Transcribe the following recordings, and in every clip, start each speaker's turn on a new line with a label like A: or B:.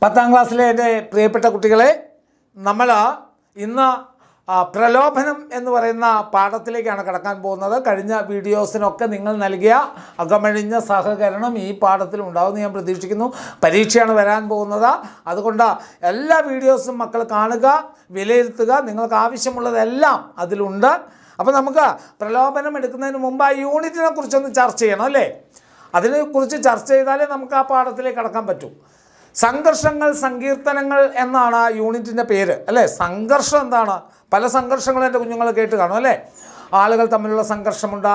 A: 10ാം ക്ലാസ്സിലെ എൻ്റെ പ്രിയപ്പെട്ട കുട്ടികളെ, നമ്മൾ ഇന്ന് പ്രലോഭനം എന്ന് പറയുന്ന പാഠത്തിലേക്കാണ് കടക്കാൻ പോകുന്നത്. കഴിഞ്ഞ വീഡിയോസിനൊക്കെ നിങ്ങൾ നൽകിയ അകമഴിഞ്ഞ സഹകരണം ഈ പാഠത്തിൽ ഉണ്ടാകുമെന്ന് ഞാൻ പ്രതീക്ഷിക്കുന്നു. പരീക്ഷയാണ് വരാൻ പോകുന്നത്. അതുകൊണ്ട് എല്ലാ വീഡിയോസും മക്കൾ കാണുക, വിലയിരുത്തുക. നിങ്ങൾക്ക് ആവശ്യമുള്ളതെല്ലാം അതിലുണ്ട്. അപ്പോൾ നമുക്ക് പ്രലോഭനം എടുക്കുന്നതിന് മുമ്പ് ആ യൂണിറ്റിനെ കുറിച്ചൊന്ന് ചർച്ച ചെയ്യണം അല്ലേ? അതിനെക്കുറിച്ച് ചർച്ച ചെയ്താലേ നമുക്ക് ആ പാഠത്തിലേക്ക് കടക്കാൻ പറ്റൂ. സംഘർഷങ്ങൾ സങ്കീർത്തനങ്ങൾ എന്നാണ് ആ യൂണിറ്റിൻ്റെ പേര് അല്ലേ? സംഘർഷം എന്താണ്? പല സംഘർഷങ്ങളും എൻ്റെ കുഞ്ഞുങ്ങൾ കേട്ട് കാണും അല്ലേ? ആളുകൾ തമ്മിലുള്ള സംഘർഷമുണ്ട്.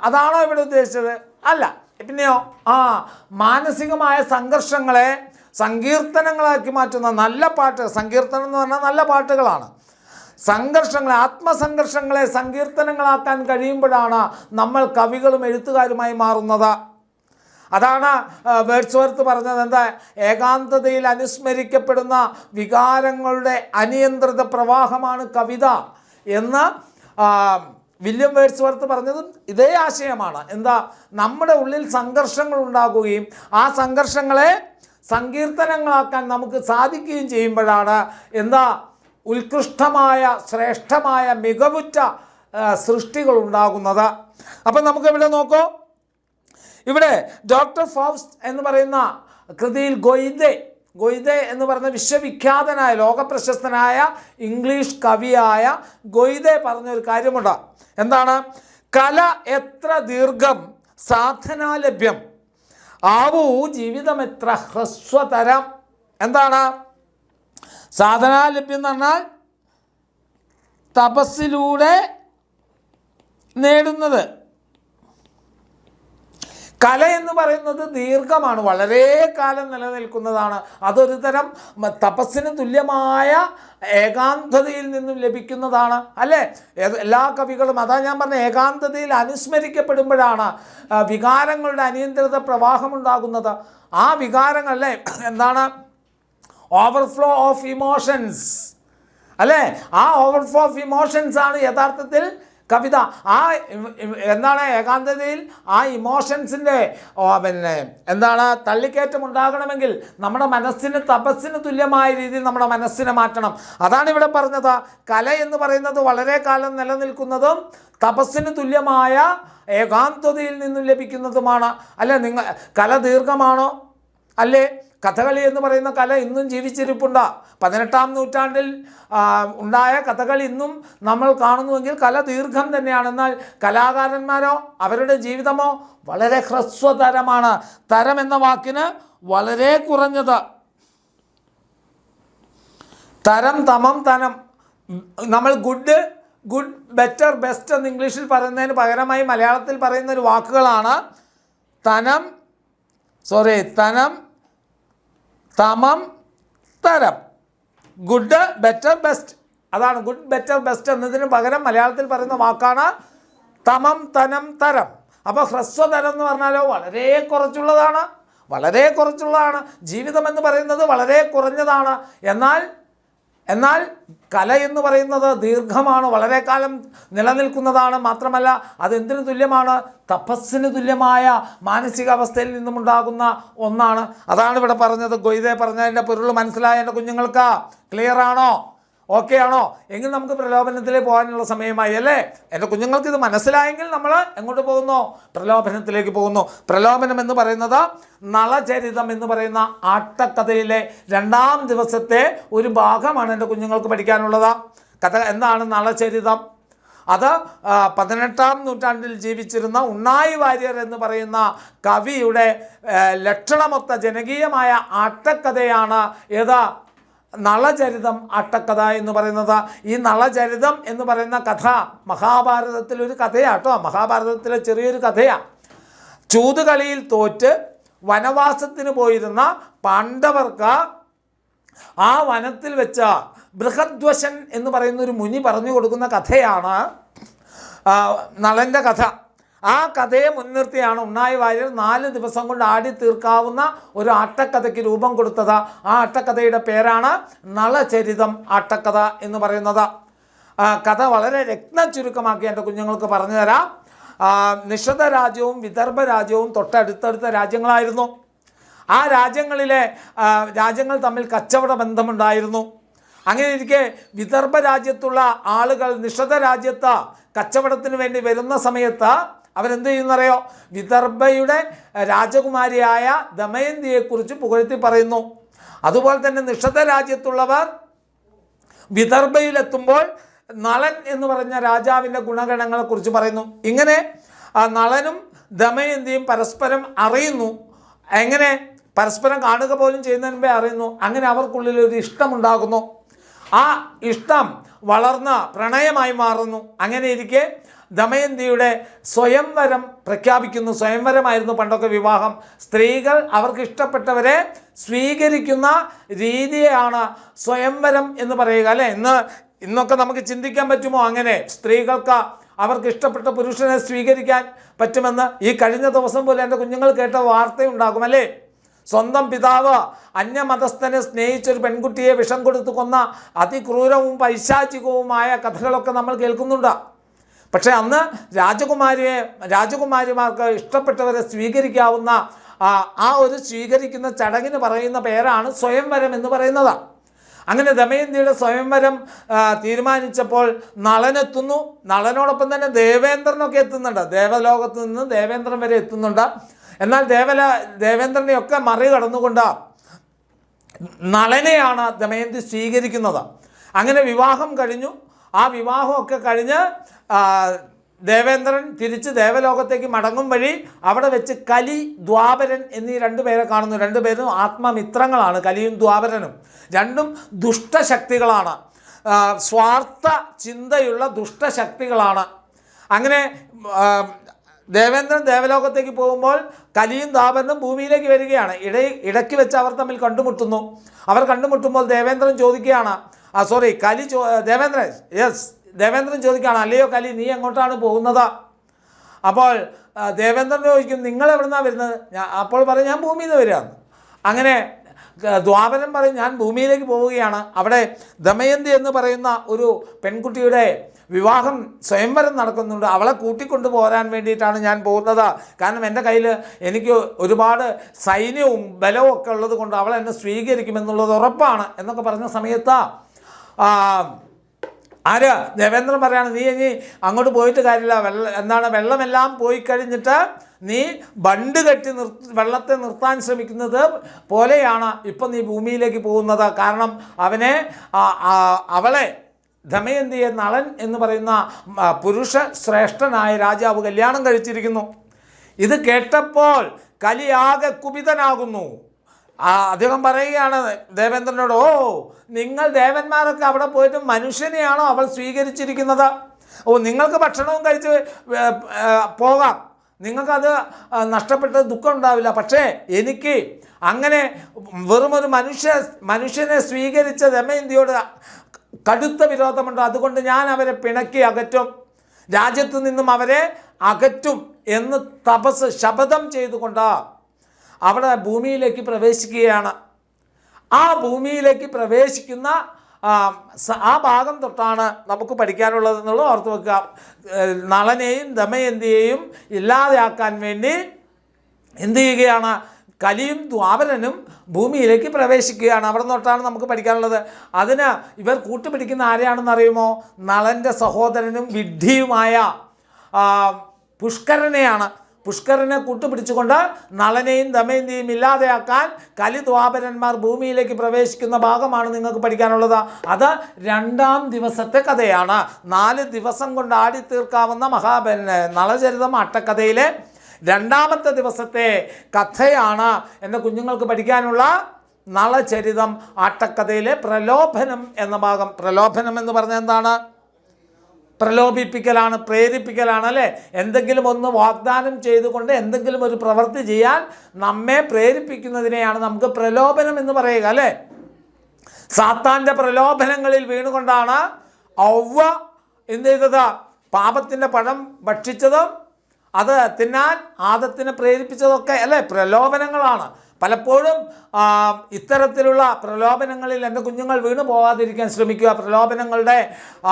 A: അതാണോ ഇവിടെ ഉദ്ദേശിച്ചത്? അല്ല. പിന്നെയോ മാനസികമായ സംഘർഷങ്ങളെ സങ്കീർത്തനങ്ങളാക്കി മാറ്റുന്ന നല്ല പാട്ട്. സങ്കീർത്തനം എന്ന് പറഞ്ഞാൽ നല്ല പാട്ടുകളാണ്. സംഘർഷങ്ങളെ, ആത്മസംഘർഷങ്ങളെ സങ്കീർത്തനങ്ങളാക്കാൻ കഴിയുമ്പോഴാണ് നമ്മൾ കവികളും എഴുത്തുകാരുമായി മാറുന്നത്. അതാണ് വേർഡ്സ്വർത്ത് പറഞ്ഞത്. എന്താ? ഏകാന്തതയിൽ അനുസ്മരിക്കപ്പെടുന്ന വികാരങ്ങളുടെ അനിയന്ത്രിത പ്രവാഹമാണ് കവിത എന്ന് വില്യം വേർഡ്സ്വർത്ത് പറഞ്ഞതും ഇതേ ആശയമാണ്. എന്താ? നമ്മുടെ ഉള്ളിൽ സംഘർഷങ്ങൾ ഉണ്ടാകുകയും ആ സംഘർഷങ്ങളെ സങ്കീർത്തനങ്ങളാക്കാൻ നമുക്ക് സാധിക്കുകയും ചെയ്യുമ്പോഴാണ് എന്താ ഉത്കൃഷ്ടമായ ശ്രേഷ്ഠമായ മികവുറ്റ സൃഷ്ടികൾ ഉണ്ടാകുന്നത്. അപ്പം നമുക്കിവിടെ നോക്കൂ. ഇവിടെ ഡോക്ടർ ഫൗസ്റ്റ് എന്ന് പറയുന്ന കൃതിയിൽ ഗൊയ്തെ എന്ന് പറയുന്ന വിശ്വവിഖ്യാതനായ ലോകപ്രശസ്തനായ ഇംഗ്ലീഷ് കവിയായ ഗൊയ്തെ പറഞ്ഞൊരു കാര്യമുണ്ട്. എന്താണ്? കല എത്ര ദീർഘം സാധനാലഭ്യം, ആവൂ ജീവിതം എത്ര ഹ്രസ്വതരം. എന്താണ് സാധനാലഭ്യം എന്ന് പറഞ്ഞാൽ തപസ്സിലൂടെ നേടുന്നത്. കല എന്ന് പറയുന്നത് ദീർഘമാണ്, വളരെ കാലം നിലനിൽക്കുന്നതാണ്. അതൊരു തരം തപസ്സിന് തുല്യമായ ഏകാന്തതയിൽ നിന്നും ലഭിക്കുന്നതാണ് അല്ലേ? എല്ലാ കവികളും അതാ ഞാൻ പറഞ്ഞ ഏകാന്തതയിൽ അനുസ്മരിക്കപ്പെടുമ്പോഴാണ് വികാരങ്ങളുടെ അനിയന്ത്രിത പ്രവാഹമുണ്ടാകുന്നത്. ആ വികാരങ്ങളല്ലേ എന്താണ്? ഓവർഫ്ലോ ഓഫ് ഇമോഷൻസ് അല്ലേ? ആ ഓവർഫ്ലോ ഓഫ് ഇമോഷൻസ് ആണ് യഥാർത്ഥത്തിൽ കവിത. ആ എന്താണ് ഏകാന്തതയിൽ ആ ഇമോഷൻസിൻ്റെ എന്താണ് തള്ളിക്കയറ്റം ഉണ്ടാകണമെങ്കിൽ നമ്മുടെ മനസ്സിന് തപസ്സിന് തുല്യമായ രീതിയിൽ നമ്മുടെ മനസ്സിനെ മാറ്റണം. അതാണ് ഇവിടെ പറഞ്ഞത്. കല എന്ന് പറയുന്നത് വളരെ കാലം നിലനിൽക്കുന്നതും തപസ്സിന് തുല്യമായ ഏകാന്തതയിൽ നിന്നും ലഭിക്കുന്നതുമാണ് അല്ലേ? കല ദീർഘമാണോ? അല്ലേ? കഥകളി എന്ന് പറയുന്ന കല ഇന്നും ജീവിച്ചിരിപ്പുണ്ട്. 18ാം നൂറ്റാണ്ടിൽ ഉണ്ടായ കഥകളി ഇന്നും നമ്മൾ കാണുന്നുവെങ്കിൽ കല ദീർഘം തന്നെയാണ്. എന്നാൽ കലാകാരന്മാരോ അവരുടെ ജീവിതമോ വളരെ ഹ്രസ്വതരമാണ്. തരം എന്ന വാക്കിന് വളരെ കുറഞ്ഞത്. തരം, തമം, തനം. നമ്മൾ ഗുഡ്, ബെറ്റർ, ബെസ്റ്റ് എന്ന് ഇംഗ്ലീഷിൽ പറയുന്നതിന് പകരമായി മലയാളത്തിൽ പറയുന്ന ഒരു വാക്കുകളാണ് തനം, തമം, തരം. Good, better, best. അതാണ് ഗുഡ്, ബെറ്റർ, ബെസ്റ്റ് എന്നതിന് പകരം മലയാളത്തിൽ പറയുന്ന വാക്കാണ് തമം, തനം, തരം. അപ്പോൾ ഹ്രസ്വതരം എന്ന് പറഞ്ഞാലോ വളരെ കുറച്ചുള്ളതാണ്. ജീവിതം എന്ന് പറയുന്നത് വളരെ കുറഞ്ഞതാണ്. എന്നാൽ കല എന്ന് പറയുന്നത് ദീർഘമാണ്, വളരെ കാലം നിലനിൽക്കുന്നതാണ്. മാത്രമല്ല അതെന്തിനു തുല്യമാണ്? തപസ്സിന് തുല്യമായ മാനസികാവസ്ഥയിൽ നിന്നുമുണ്ടാകുന്ന ഒന്നാണ്. അതാണ് ഇവിടെ പറഞ്ഞത്. ഗൊയ്തെ പറഞ്ഞതിൻ്റെ പൊരുൾ മനസ്സിലായ എൻ്റെ കുഞ്ഞുങ്ങൾക്ക് ക്ലിയർ ആണോ? ഓക്കെ ആണോ? എങ്കിൽ നമുക്ക് പ്രലോഭനത്തിലേക്ക് പോകാനുള്ള സമയമായി അല്ലേ? എൻ്റെ കുഞ്ഞുങ്ങൾക്ക് ഇത് മനസ്സിലായെങ്കിൽ നമ്മൾ എങ്ങോട്ട് പോകുന്നു? പ്രലോഭനത്തിലേക്ക് പോകുന്നു. പ്രലോഭനം എന്ന് പറയുന്നത് നളചരിതം എന്ന് പറയുന്ന ആട്ടക്കഥയിലെ 2ാം ദിവസത്തെ ഒരു ഭാഗമാണ് എൻ്റെ കുഞ്ഞുങ്ങൾക്ക് പഠിക്കാനുള്ളത്. കഥ എന്താണ് നളചരിതം? അത് 18ാം നൂറ്റാണ്ടിൽ ജീവിച്ചിരുന്ന ഉണ്ണായി വാര്യർ എന്ന് പറയുന്ന കവിയുടെ ലക്ഷണമൊത്ത ജനകീയമായ ആട്ടക്കഥയാണ് ഏതാ? നളചരിതം ആട്ടക്കഥ എന്ന് പറയുന്നത്. ഈ നളചരിതം എന്ന് പറയുന്ന കഥ മഹാഭാരതത്തിലൊരു കഥയാട്ടോ. മഹാഭാരതത്തിലെ ചെറിയൊരു കഥയാണ്. ചൂതുകളിയിൽ തോറ്റ് വനവാസത്തിന് പോയിരുന്ന പാണ്ഡവർക്ക് ആ വനത്തിൽ വെച്ച ബൃഹദ്വശൻ എന്ന് പറയുന്ന ഒരു മുനി പറഞ്ഞു കൊടുക്കുന്ന കഥയാണ് നളൻ്റെ കഥ. ആ കഥയെ മുൻനിർത്തിയാണ് ഉണ്ണായി വാര്യർ 4 ദിവസം കൊണ്ട് ആടി തീർക്കാവുന്ന ഒരു ആട്ടക്കഥയ്ക്ക് രൂപം കൊടുത്തത്. ആ ആട്ടക്കഥയുടെ പേരാണ് നളചരിതം ആട്ടക്കഥ എന്ന് പറയുന്നത്. കഥ വളരെ രത്നചുരുക്കമാക്കി എൻ്റെ കുഞ്ഞുങ്ങൾക്ക് പറഞ്ഞു തരാം. നിഷധ രാജ്യവും വിദർഭ രാജ്യവും തൊട്ടടുത്തടുത്ത രാജ്യങ്ങളായിരുന്നു. ആ രാജ്യങ്ങൾ തമ്മിൽ കച്ചവട ബന്ധമുണ്ടായിരുന്നു. അങ്ങനെ ഇരിക്കെ വിദർഭ രാജ്യത്തുള്ള ആളുകൾ നിഷധ രാജ്യത്ത് കച്ചവടത്തിന് വേണ്ടി വരുന്ന സമയത്ത് അവരെന്ത് ചെയ്യുന്നറിയോ? വിദർഭയുടെ രാജകുമാരിയായ ദമയന്തിയെക്കുറിച്ച് പുകഴ്ത്തി പറയുന്നു. അതുപോലെ തന്നെ നിഷധ രാജ്യത്തുള്ളവർ വിദർഭയിലെത്തുമ്പോൾ നളൻ എന്ന് പറഞ്ഞ രാജാവിൻ്റെ ഗുണഗണങ്ങളെക്കുറിച്ച് പറയുന്നു. ഇങ്ങനെ നളനും ദമയന്തിയും പരസ്പരം അറിയുന്നു. എങ്ങനെ? പരസ്പരം കാണുക പോലും ചെയ്യുന്നതിന് മുമ്പേ അറിയുന്നു. അങ്ങനെ അവർക്കുള്ളിൽ ഒരു ഇഷ്ടമുണ്ടാകുന്നു. ആ ഇഷ്ടം വളർന്ന പ്രണയമായി മാറുന്നു. അങ്ങനെ ഇരിക്കെ ദമയന്തിയുടെ സ്വയംവരം പ്രഖ്യാപിക്കുന്നു. സ്വയംവരമായിരുന്നു പണ്ടൊക്കെ വിവാഹം. സ്ത്രീകൾ അവർക്ക് ഇഷ്ടപ്പെട്ടവരെ സ്വീകരിക്കുന്ന രീതിയാണ് സ്വയംവരം എന്ന് പറയുക, അല്ലേ? ഇന്നൊക്കെ നമുക്ക് ചിന്തിക്കാൻ പറ്റുമോ അങ്ങനെ സ്ത്രീകൾക്ക് അവർക്ക് ഇഷ്ടപ്പെട്ട പുരുഷനെ സ്വീകരിക്കാൻ പറ്റുമെന്ന്? ഈ കഴിഞ്ഞ ദിവസം പോലെ എൻ്റെ കുഞ്ഞുങ്ങൾ കേട്ട വാർത്തയുണ്ടാകും, അല്ലേ? സ്വന്തം പിതാവ് അന്യമതസ്ഥനെ സ്നേഹിച്ചൊരു പെൺകുട്ടിയെ വിഷം കൊടുത്തു കൊന്ന അതിക്രൂരവും പൈശാചികവുമായ കഥകളൊക്കെ നമ്മൾ കേൾക്കുന്നുണ്ട്. പക്ഷേ അന്ന് രാജകുമാരിമാർക്ക് ഇഷ്ടപ്പെട്ടവരെ സ്വീകരിക്കാവുന്ന ആ ഒരു സ്വീകരിക്കുന്ന ചടങ്ങിന് പറയുന്ന പേരാണ് സ്വയംവരം എന്ന് പറയുന്നത്. അങ്ങനെ ദമയന്തിയുടെ സ്വയംവരം തീരുമാനിച്ചപ്പോൾ നളനെത്തുന്നു. നളനോടൊപ്പം തന്നെ ദേവേന്ദ്രനൊക്കെ എത്തുന്നുണ്ട്. ദേവലോകത്ത് നിന്ന് ദേവേന്ദ്രൻ വരെ എത്തുന്നുണ്ട്. എന്നാൽ ദേവേന്ദ്രനെയൊക്കെ മറികടന്നുകൊണ്ട് നളനെയാണ് ദമയന്തി സ്വീകരിക്കുന്നത്. അങ്ങനെ വിവാഹം കഴിഞ്ഞു. ആ വിവാഹമൊക്കെ കഴിഞ്ഞ് ദേവേന്ദ്രൻ തിരിച്ച് ദേവലോകത്തേക്ക് മടങ്ങും വഴി അവിടെ വെച്ച് കലി, ദ്വാപരൻ എന്നീ രണ്ടുപേരെ കാണുന്നു. രണ്ടുപേരും ആത്മമിത്രങ്ങളാണ്, കലിയും ദ്വാപരനും. രണ്ടും ദുഷ്ടശക്തികളാണ്, സ്വാർത്ഥ ചിന്തയുള്ള ദുഷ്ടശക്തികളാണ്. അങ്ങനെ ദേവേന്ദ്രൻ ദേവലോകത്തേക്ക് പോകുമ്പോൾ കലിയും ദ്വാപരനും ഭൂമിയിലേക്ക് വരികയാണ്. ഇടയ്ക്ക് വെച്ച് അവർ തമ്മിൽ കണ്ടുമുട്ടുന്നു. അവർ കണ്ടുമുട്ടുമ്പോൾ ദേവേന്ദ്രൻ ചോദിക്കുകയാണ്, ദേവേന്ദ്രൻ ചോദിക്കുകയാണ്, അല്ലയോ കലി, നീ എങ്ങോട്ടാണ് പോകുന്നത്? അപ്പോൾ ദേവേന്ദ്രൻ ചോദിക്കും, നിങ്ങൾ എവിടുന്നാണ് വരുന്നത്? അപ്പോൾ പറയും, ഞാൻ ഭൂമിയിൽ നിന്ന് വരികയാണ്. അങ്ങനെ ദ്വാപരൻ പറയും, ഞാൻ ഭൂമിയിലേക്ക് പോവുകയാണ്. അവിടെ ദമയന്തി എന്ന് പറയുന്ന ഒരു പെൺകുട്ടിയുടെ വിവാഹം സ്വയംവരം നടക്കുന്നുണ്ട്. അവളെ കൂട്ടിക്കൊണ്ടു പോരാൻ വേണ്ടിയിട്ടാണ് ഞാൻ പോകുന്നത്. കാരണം എൻ്റെ കയ്യിൽ എനിക്ക് ഒരുപാട് സൈന്യവും ബലവും ഒക്കെ ഉള്ളത് കൊണ്ട് അവൾ എന്നെ സ്വീകരിക്കുമെന്നുള്ളത് ഉറപ്പാണ് എന്നൊക്കെ പറഞ്ഞ സമയത്ത് ദേവേന്ദ്രൻ പറയാണ്, നീ ഇനി അങ്ങോട്ട് പോയിട്ട് കാര്യമില്ല. വെള്ളമെല്ലാം പോയി കഴിഞ്ഞിട്ട് നീ ബണ്ട് കെട്ടി വെള്ളത്തെ നിർത്താൻ ശ്രമിക്കുന്നത് പോലെയാണ് ഇപ്പം നീ ഭൂമിയിലേക്ക് പോകുന്നത്. കാരണം അവളെ ദമയന്തിയെ നളൻ എന്ന് പറയുന്ന പുരുഷ ശ്രേഷ്ഠനായ രാജാവ് കല്യാണം കഴിച്ചിരിക്കുന്നു. ഇത് കേട്ടപ്പോൾ കലിയാകെ കുപിതനാകുന്നു. അദ്ദേഹം പറയുകയാണ് ദേവേന്ദ്രനോട്, നിങ്ങൾ ദേവന്മാരൊക്കെ അവിടെ പോയിട്ട് മനുഷ്യനെയാണോ അവൾ സ്വീകരിച്ചിരിക്കുന്നത്? നിങ്ങൾക്ക് ഭക്ഷണവും കഴിച്ച് പോകാം, നിങ്ങൾക്കത് നഷ്ടപ്പെട്ട് ദുഃഖം ഉണ്ടാവില്ല. പക്ഷേ എനിക്ക് അങ്ങനെ വെറുമൊരു മനുഷ്യനെ സ്വീകരിച്ച ദമയന്തിയോട് കടുത്ത വിരോധമുണ്ട്. അതുകൊണ്ട് ഞാൻ അവരെ പിണക്കി അകറ്റും, രാജ്യത്തു നിന്നും അവരെ അകറ്റും എന്ന് ശപഥം ചെയ്തുകൊണ്ട് അവിടെ ഭൂമിയിലേക്ക് പ്രവേശിക്കുകയാണ്. ആ ഭൂമിയിലേക്ക് പ്രവേശിക്കുന്ന ആ ഭാഗം തൊട്ടാണ് നമുക്ക് പഠിക്കാനുള്ളതെന്നുള്ളത് ഓർത്ത് വെക്കുക. നളനെയും ദമയന്തിയെയും ഇല്ലാതെയാക്കാൻ വേണ്ടി എന്ത് ചെയ്യുകയാണ്? കലിയും ദ്വാപരനും ഭൂമിയിലേക്ക് പ്രവേശിക്കുകയാണ്. അവിടെ തൊട്ടാണ് നമുക്ക് പഠിക്കാനുള്ളത്. അതിന് ഇവർ കൂട്ടുപിടിക്കുന്ന ആരെയാണെന്ന് അറിയുമോ? നളൻ്റെ സഹോദരനും വിഡ്ഢിയുമായ പുഷ്കരനെയാണ്. പുഷ്കരനെ കൂട്ടുപിടിച്ചുകൊണ്ട് നളനെയും ദമയന്തിയും ഇല്ലാതെയാക്കാൻ കലിദ്വാപരന്മാർ ഭൂമിയിലേക്ക് പ്രവേശിക്കുന്ന ഭാഗമാണ് നിങ്ങൾക്ക് പഠിക്കാനുള്ളത്. അത് 2-ാം ദിവസത്തെ കഥയാണ്. 4 ദിവസം കൊണ്ട് ആടിത്തീർക്കാവുന്ന നളചരിതം അട്ടക്കഥയിലെ 2-ാമത്തെ ദിവസത്തെ കഥയാണ് എൻ്റെ കുഞ്ഞുങ്ങൾക്ക് പഠിക്കാനുള്ള നളചരിതം ആട്ടക്കഥയിലെ പ്രലോഭനം എന്ന ഭാഗം. പ്രലോഭനം എന്ന് പറഞ്ഞാൽ എന്താണ്? പ്രലോഭിപ്പിക്കലാണ്, പ്രേരിപ്പിക്കലാണ്, അല്ലേ? എന്തെങ്കിലും ഒന്ന് വാഗ്ദാനം ചെയ്തുകൊണ്ട് എന്തെങ്കിലും ഒരു പ്രവൃത്തി ചെയ്യാൻ നമ്മെ പ്രേരിപ്പിക്കുന്നതിനെയാണ് നമുക്ക് പ്രലോഭനം എന്ന് പറയുക, അല്ലേ? സാത്താൻ്റെ പ്രലോഭനങ്ങളിൽ വീണുകൊണ്ടാണ് ഔവ്വ എന്ത് ചെയ്തത്? പാപത്തിൻ്റെ പഴം ഭക്ഷിച്ചതും അത് തിന്നാൻ ആദത്തിനെ പ്രേരിപ്പിച്ചതൊക്കെ, അല്ലേ? പ്രലോഭനങ്ങളാണ്. പലപ്പോഴും ഇത്തരത്തിലുള്ള പ്രലോഭനങ്ങളിൽ എൻ്റെ കുഞ്ഞുങ്ങൾ വീണു പോകാതിരിക്കാൻ ശ്രമിക്കുക. പ്രലോഭനങ്ങളുടെ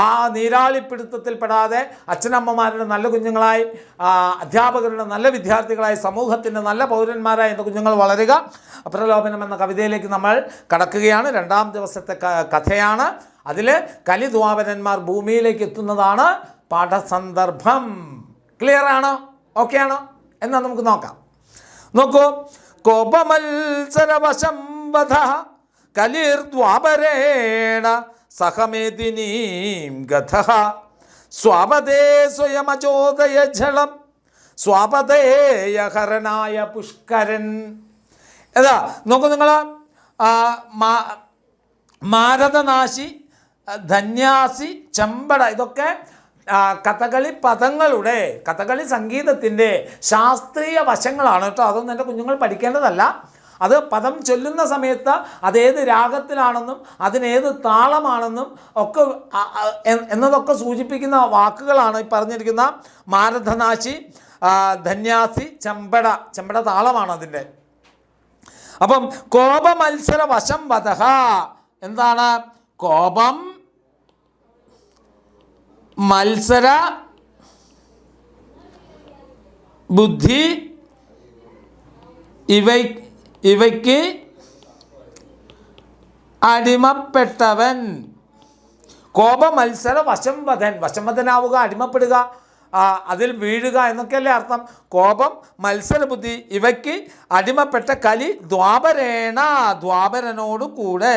A: ആ നീരാളിപ്പിടുത്തത്തിൽപ്പെടാതെ അച്ഛനമ്മമാരുടെ നല്ല കുഞ്ഞുങ്ങളായി, അധ്യാപകരുടെ നല്ല വിദ്യാർത്ഥികളായി, സമൂഹത്തിൻ്റെ നല്ല പൗരന്മാരായി എൻ്റെ കുഞ്ഞുങ്ങൾ വളരുക. പ്രലോഭനം എന്ന കവിതയിലേക്ക് നമ്മൾ കടക്കുകയാണ്. 2-ാം ദിവസത്തെ കഥയാണ്. അതിൽ കലിദ്വാപരന്മാർ ഭൂമിയിലേക്ക് എത്തുന്നതാണ് പാഠസന്ദർഭം. ക്ലിയർ ആണോ? ഓക്കെ ആണോ? എന്നാൽ നമുക്ക് നോക്കാം. നോക്കൂ. കോപമത്സരവശം വധ കലിർദ്വാപരേണ സഹമേദിനീം ഗതഃ സ്വാപദേ സ്വയമചോദയജളം സ്വാപദേയഹരണായ പുഷ്കരൻ. ഏതാ നോക്കൂ നിങ്ങൾ. മാരതനാശി, ധന്യാസി, ചെമ്പട, ഇതൊക്കെ കഥകളി പദങ്ങളുടെ, കഥകളി സംഗീതത്തിൻ്റെ ശാസ്ത്രീയ വശങ്ങളാണ് കേട്ടോ. അതൊന്നും എൻ്റെ കുഞ്ഞുങ്ങൾ പഠിക്കേണ്ടതല്ല. അത് പദം ചൊല്ലുന്ന സമയത്ത് അതേത് രാഗത്തിലാണെന്നും അതിനേത് താളമാണെന്നും ഒക്കെ എന്നതൊക്കെ സൂചിപ്പിക്കുന്ന വാക്കുകളാണ് ഈ പറഞ്ഞിരിക്കുന്ന മാരതനാശി, ധന്യാസി, ചെമ്പട താളമാണ് അതിൻ്റെ. അപ്പം കോപമത്സര വശം വധഃ എന്താണ്? കോപം, മത്സര ബുദ്ധി ഇവയ്ക്ക് അടിമപ്പെട്ടവൻ. കോപമത്സര വശംവദൻ, വശംവദനാവുക, അടിമപ്പെടുക, അതിൽ വീഴുക എന്നൊക്കെയല്ലേ അർത്ഥം. കോപം, മത്സരബുദ്ധി ഇവയ്ക്ക് അടിമപ്പെട്ട കലി ദ്വാപരേണ, ദ്വാപരനോട് കൂടെ,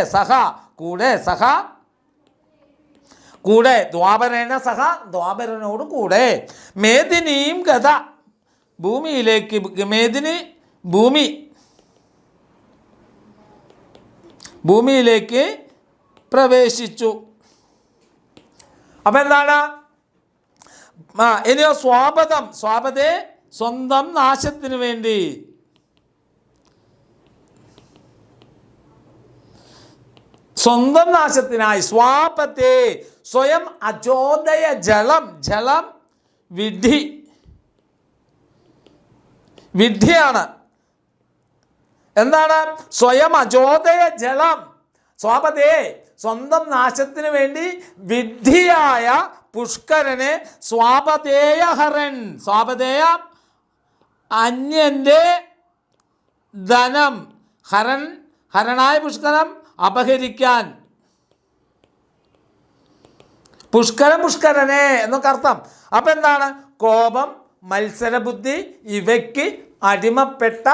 A: കൂടെ ദ്വാപരേണ സഹ, ദ്വാപരനോട് കൂടെ, മേദിനിയും ഗത, ഭൂമിയിലേക്ക്, മേദിനി ഭൂമിയിലേക്ക് പ്രവേശിച്ചു. അപ്പം എന്താണ്? ഇനിയോ സ്വാപദം, സ്വാപദേ സ്വന്തം നാശത്തിന് വേണ്ടി, സ്വന്തം നാശത്തിനായി, സ്വാപത്തെ സ്വയം അചോദയ ജലം, ജലം വിഡ്ഢിയാണ്. എന്താണ്? സ്വയം അചോദയ ജലം, സ്വാപതേ സ്വന്തം നാശത്തിന് വേണ്ടി വിഡ്ഢിയായ പുഷ്കരനെ സ്വാപതേയഹരൻ, സ്വാപതേയ അന്യൻ്റെ ധനം, ഹരണായ പുഷ്കരം അപഹരിക്കാൻ, പുഷ്കരനെ എന്നൊക്കെ അർത്ഥം. അപ്പം എന്താണ്? കോപം, മത്സരബുദ്ധി ഇവയ്ക്ക് അടിമപ്പെട്ട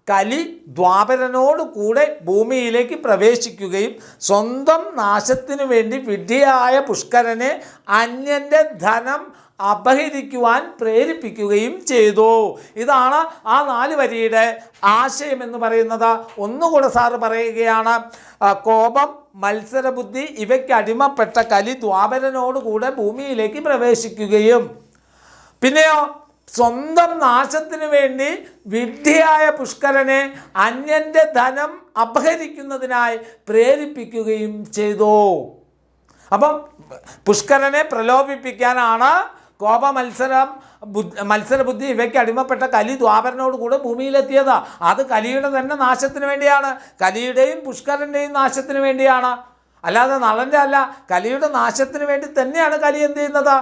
A: കലി ദ്വാപരനോട് കൂടെ ഭൂമിയിലേക്ക് പ്രവേശിക്കുകയും സ്വന്തം നാശത്തിനു വേണ്ടി വിഡ്ഢിയായ പുഷ്കരനെ അന്യൻ്റെ ധനം അപഹരിക്കുവാൻ പ്രേരിപ്പിക്കുകയും ചെയ്തു. ഇതാണ് ആ 4 വരിയുടെ ആശയം എന്ന് പറയുന്നത്. ഒന്നുകൂടെ സാറ് പറയുകയാണ്. കോപം, മത്സരബുദ്ധി ഇവയ്ക്ക് അടിമപ്പെട്ട കലി ദ്വാപരനോട് കൂടെ ഭൂമിയിലേക്ക് പ്രവേശിക്കുകയും, പിന്നെയോ സ്വന്തം നാശത്തിന് വേണ്ടി വിഡ്ഢിയായ പുഷ്കരനെ അന്യൻ്റെ ധനം അപഹരിക്കുന്നതിനായി പ്രേരിപ്പിക്കുകയും ചെയ്തു. അപ്പം പുഷ്കരനെ പ്രലോഭിപ്പിക്കാനാണ് മത്സരബുദ്ധി ഇവയ്ക്ക് അടിമപ്പെട്ട കലി ദ്വാപരനോട് കൂടെ ഭൂമിയിലെത്തിയത്. അത് കലിയുടെ തന്നെ നാശത്തിന് വേണ്ടിയാണ്, കലിയുടെയും പുഷ്കരൻ്റെയും നാശത്തിന് വേണ്ടിയാണ്, അല്ലാതെ നളൻ്റെ അല്ല. കലിയുടെ നാശത്തിന് വേണ്ടി തന്നെയാണ് കലി എന്ത് ചെയ്യുന്നത്?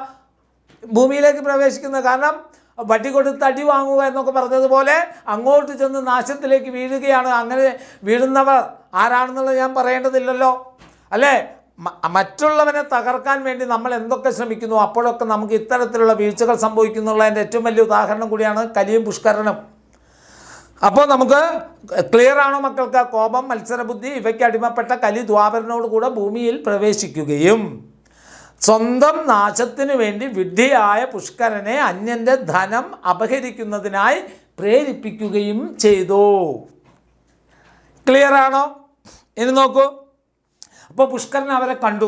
A: ഭൂമിയിലേക്ക് പ്രവേശിക്കുന്നത്. കാരണം വട്ടി കൊടുത്ത് അടി വാങ്ങുക എന്നൊക്കെ പറഞ്ഞതുപോലെ അങ്ങോട്ട് ചെന്ന് നാശത്തിലേക്ക് വീഴുകയാണ്. അങ്ങനെ വീഴുന്നവർ ആരാണെന്നുള്ളത് ഞാൻ പറയേണ്ടതില്ലല്ലോ, അല്ലേ? മറ്റുള്ളവനെ തകർക്കാൻ വേണ്ടി നമ്മൾ എന്തൊക്കെ ശ്രമിക്കുന്നു അപ്പോഴൊക്കെ നമുക്ക് ഇത്തരത്തിലുള്ള വീഴ്ചകൾ സംഭവിക്കുന്നുള്ളതിൻ്റെ ഏറ്റവും വലിയ ഉദാഹരണം കൂടിയാണ് കലിയും പുഷ്കരനും. അപ്പോൾ നമുക്ക് ക്ലിയർ ആണോ മക്കൾക്ക്? കോപം, മത്സരബുദ്ധി ഇവയ്ക്ക് അടിമപ്പെട്ട കലി ദ്വാപരനോട് കൂടെ ഭൂമിയിൽ പ്രവേശിക്കുകയും സ്വന്തം നാശത്തിനു വേണ്ടി വിഡ്ഢിയായ പുഷ്കരനെ അന്യൻ്റെ ധനം അപഹരിക്കുന്നതിനായി പ്രേരിപ്പിക്കുകയും ചെയ്തു. ക്ലിയർ ആണോ? ഇനി നോക്കൂ. അപ്പോൾ പുഷ്കരൻ അവരെ കണ്ടു.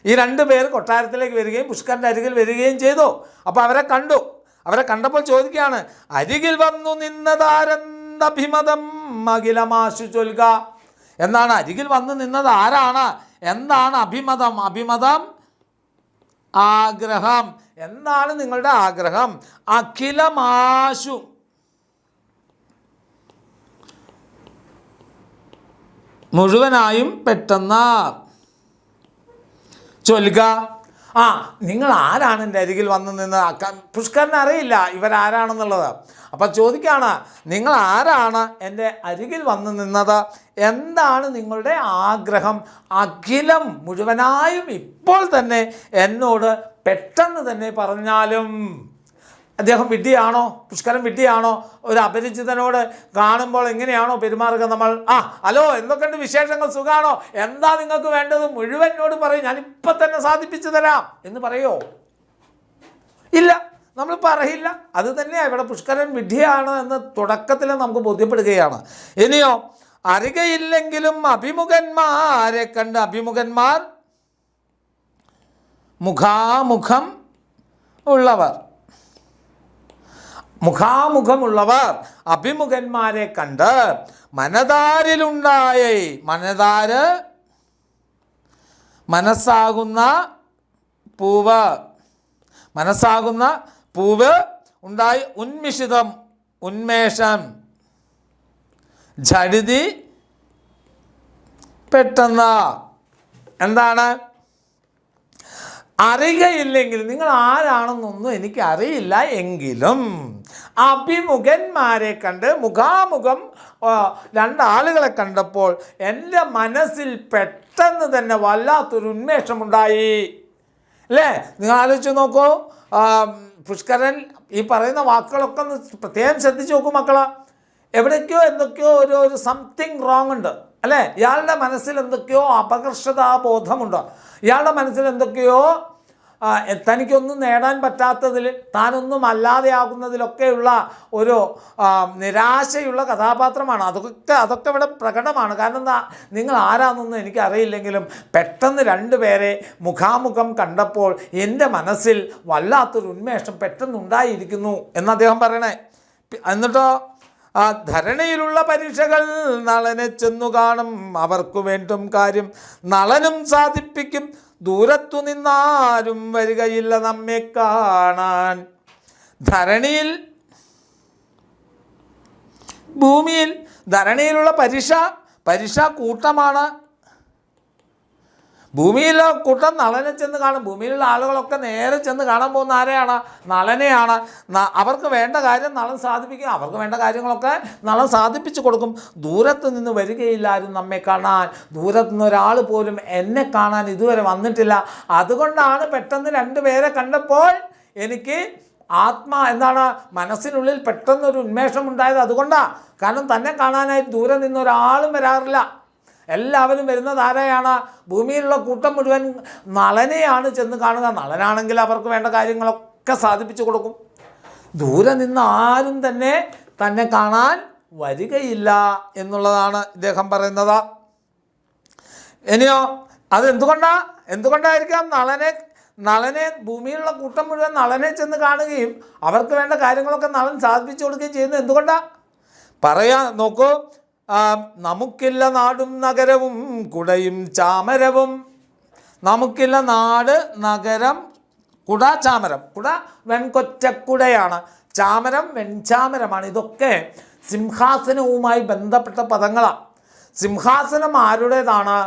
A: ഈ 2 പേർ കൊട്ടാരത്തിലേക്ക് വരികയും പുഷ്കരൻ്റെ അരികിൽ വരികയും ചെയ്തു. അപ്പോൾ അവരെ കണ്ടു. അവരെ കണ്ടപ്പോൾ ചോദിക്കുകയാണ്, അരികിൽ വന്നു നിന്നതാരെന്തഭിമതം അഖിലമാശു ചൊൽക. എന്താണ് അരികിൽ വന്നു നിന്നത്? ആരാണ്? എന്താണ് അഭിമതം? അഭിമതം ആഗ്രഹം. എന്താണ് നിങ്ങളുടെ ആഗ്രഹം? അഖിലമാശു, മുഴുവനായും പെട്ടെന്ന് ചൊല്ലുക. നിങ്ങൾ ആരാണ് എൻ്റെ അരികിൽ വന്ന് നിന്ന്? പുഷ്കരന് അറിയില്ല ഇവരാരാണെന്നുള്ളത്. അപ്പം ചോദിക്കുകയാണ്, നിങ്ങൾ ആരാണ് എൻ്റെ അരികിൽ വന്ന് നിന്നത്? എന്താണ് നിങ്ങളുടെ ആഗ്രഹം? അഖിലം മുഴുവനായും ഇപ്പോൾ തന്നെ എന്നോട് പെട്ടെന്ന് തന്നെ പറഞ്ഞാലും. അദ്ദേഹം വിഡ്ഢിയാണോ? പുഷ്കരൻ വിഡ്ഢിയാണോ? ഒരു അപരിചിതനോട് കാണുമ്പോൾ എങ്ങനെയാണോ പെരുമാറുക നമ്മൾ? ഹലോ, എന്തൊക്കെയുണ്ട് വിശേഷങ്ങൾ, സുഖാണോ, എന്താ നിങ്ങൾക്ക് വേണ്ടത് മുഴുവനോട് പറയും, ഞാനിപ്പം തന്നെ സാധിപ്പിച്ചു തരാം എന്ന് പറയോ? ഇല്ല, നമ്മൾ പറയില്ല. അത് തന്നെയാണ് ഇവിടെ പുഷ്കരൻ വിഡ്ഢിയാണ് എന്ന് തുടക്കത്തിൽ നമുക്ക് ബോധ്യപ്പെടുകയാണ്. ഇനിയോ, അറികയില്ലെങ്കിലും അഭിമുഖന്മാരെ കണ്ട്, അഭിമുഖന്മാർ മുഖാമുഖം ഉള്ളവർ, മുഖാമുഖമുള്ളവർ അഭിമുഖന്മാരെ കണ്ട് മനതാരിലുണ്ടായ, മനതാര് മനസ്സാകുന്ന പൂവ്, മനസ്സാകുന്ന പൂവ് ഉണ്ടായി ഉന്മിഷിതം, ഉന്മേഷം, ഝടിതി, പെട്ടെന്ന്. എന്താണ്? അറിയുകയില്ലെങ്കിൽ, നിങ്ങൾ ആരാണെന്നൊന്നും എനിക്ക് അറിയില്ല എങ്കിലും അഭിമുഖന്മാരെ കണ്ട്, മുഖാമുഖം രണ്ടാളുകളെ കണ്ടപ്പോൾ എൻ്റെ മനസ്സിൽ പെട്ടെന്ന് തന്നെ വല്ലാത്തൊരു ഉന്മേഷമുണ്ടായി. അല്ലേ? നിങ്ങൾ ആലോചിച്ച് നോക്കൂ. പുഷ്കരൻ ഈ പറയുന്ന വാക്കുകളൊക്കെ ഒന്ന് പ്രത്യേകം ശ്രദ്ധിച്ച് നോക്കൂ മക്കള്. എവിടേക്കോ എന്തൊക്കെയോ ഒരു സംതിങ് റോങ് ഉണ്ട്, അല്ലേ? ഇയാളുടെ മനസ്സിൽ എന്തൊക്കെയോ അപകർഷതാബോധമുണ്ട്. ഇയാളുടെ മനസ്സിൽ എന്തൊക്കെയോ തനിക്കൊന്നും നേടാൻ പറ്റാത്തതിൽ, താനൊന്നും അല്ലാതെയാകുന്നതിലൊക്കെയുള്ള ഒരു നിരാശയുള്ള കഥാപാത്രമാണ്. അതൊക്കെ ഇവിടെ പ്രകടമാണ്. കാരണം എന്താ? നിങ്ങൾ ആരാന്നൊന്നും എനിക്കറിയില്ലെങ്കിലും പെട്ടെന്ന് രണ്ടുപേരെ മുഖാമുഖം കണ്ടപ്പോൾ എൻ്റെ മനസ്സിൽ വല്ലാത്തൊരു ഉന്മേഷം പെട്ടെന്നുണ്ടായിരിക്കുന്നു എന്ന് അദ്ദേഹം പറയണേ. എന്നിട്ടോ, ധരണിയിലുള്ള പരീക്ഷകൾ നളനെ ചെന്നു കാണും, അവർക്കു വേണ്ടും കാര്യം നളനും സാധിപ്പിക്കും, ദൂരത്തു നിന്നാരും വരികയില്ല നമ്മെ കാണാൻ. ധരണിയിൽ, ഭൂമിയിൽ, ധരണിയിലുള്ള പരീക്ഷ കൂട്ടമാണ്. ഭൂമിയിലെ കൂട്ടം നളനെ ചെന്ന് കാണും. ഭൂമിയിലുള്ള ആളുകളൊക്കെ നേരെ ചെന്ന് കാണാൻ പോകുന്ന ആരെയാണ്? നളനെയാണ്. അവർക്ക് വേണ്ട കാര്യം നളൻ സാധിപ്പിക്കും. അവർക്ക് വേണ്ട കാര്യങ്ങളൊക്കെ നളൻ സാധിപ്പിച്ചു കൊടുക്കും. ദൂരത്ത് നിന്ന് വരികയില്ല ആരും നമ്മെ കാണാൻ. ദൂരത്തു നിന്ന് ഒരാൾ പോലും എന്നെ കാണാൻ ഇതുവരെ വന്നിട്ടില്ല. അതുകൊണ്ടാണ് പെട്ടെന്ന് രണ്ടുപേരെ കണ്ടപ്പോൾ എനിക്ക് എന്താണ് മനസ്സിനുള്ളിൽ പെട്ടെന്നൊരു ഉന്മേഷം ഉണ്ടായത്. അതുകൊണ്ടാണ്. കാരണം തന്നെ കാണാനായി ദൂരെ നിന്ന് ഒരാളും വരാറില്ല. എല്ലാവരും വരുന്നത് ആരെയാണ്? ഭൂമിയിലുള്ള കൂട്ടം മുഴുവൻ നളനെയാണ് ചെന്ന് കാണുക. നളനാണെങ്കിൽ അവർക്ക് വേണ്ട കാര്യങ്ങളൊക്കെ സാധിപ്പിച്ചു കൊടുക്കും. ദൂരെ നിന്ന് ആരും തന്നെ കാണാൻ വരികയില്ല എന്നുള്ളതാണ് ഇദ്ദേഹം പറയുന്നത്. ഇനിയോ, എന്തുകൊണ്ടായിരിക്കാം നളനെ ഭൂമിയിലുള്ള കൂട്ടം മുഴുവൻ നളനെ ചെന്ന് കാണുകയും അവർക്ക് വേണ്ട കാര്യങ്ങളൊക്കെ നളൻ സാധിപ്പിച്ചു കൊടുക്കുകയും ചെയ്യുന്നത് എന്തുകൊണ്ടാണ്? നോക്കൂ. നമുക്കില്ല നാടും നഗരവും കുടയും ചാമരവും. നമുക്കില്ല നാട്, നഗരം, കുട, ചാമരം. കുട വെൺകൊറ്റക്കുടയാണ്, ചാമരം വെൺചാമരമാണ്. ഇതൊക്കെ സിംഹാസനവുമായി ബന്ധപ്പെട്ട പദങ്ങളാണ്. സിംഹാസനം ആരുടേതാണ്?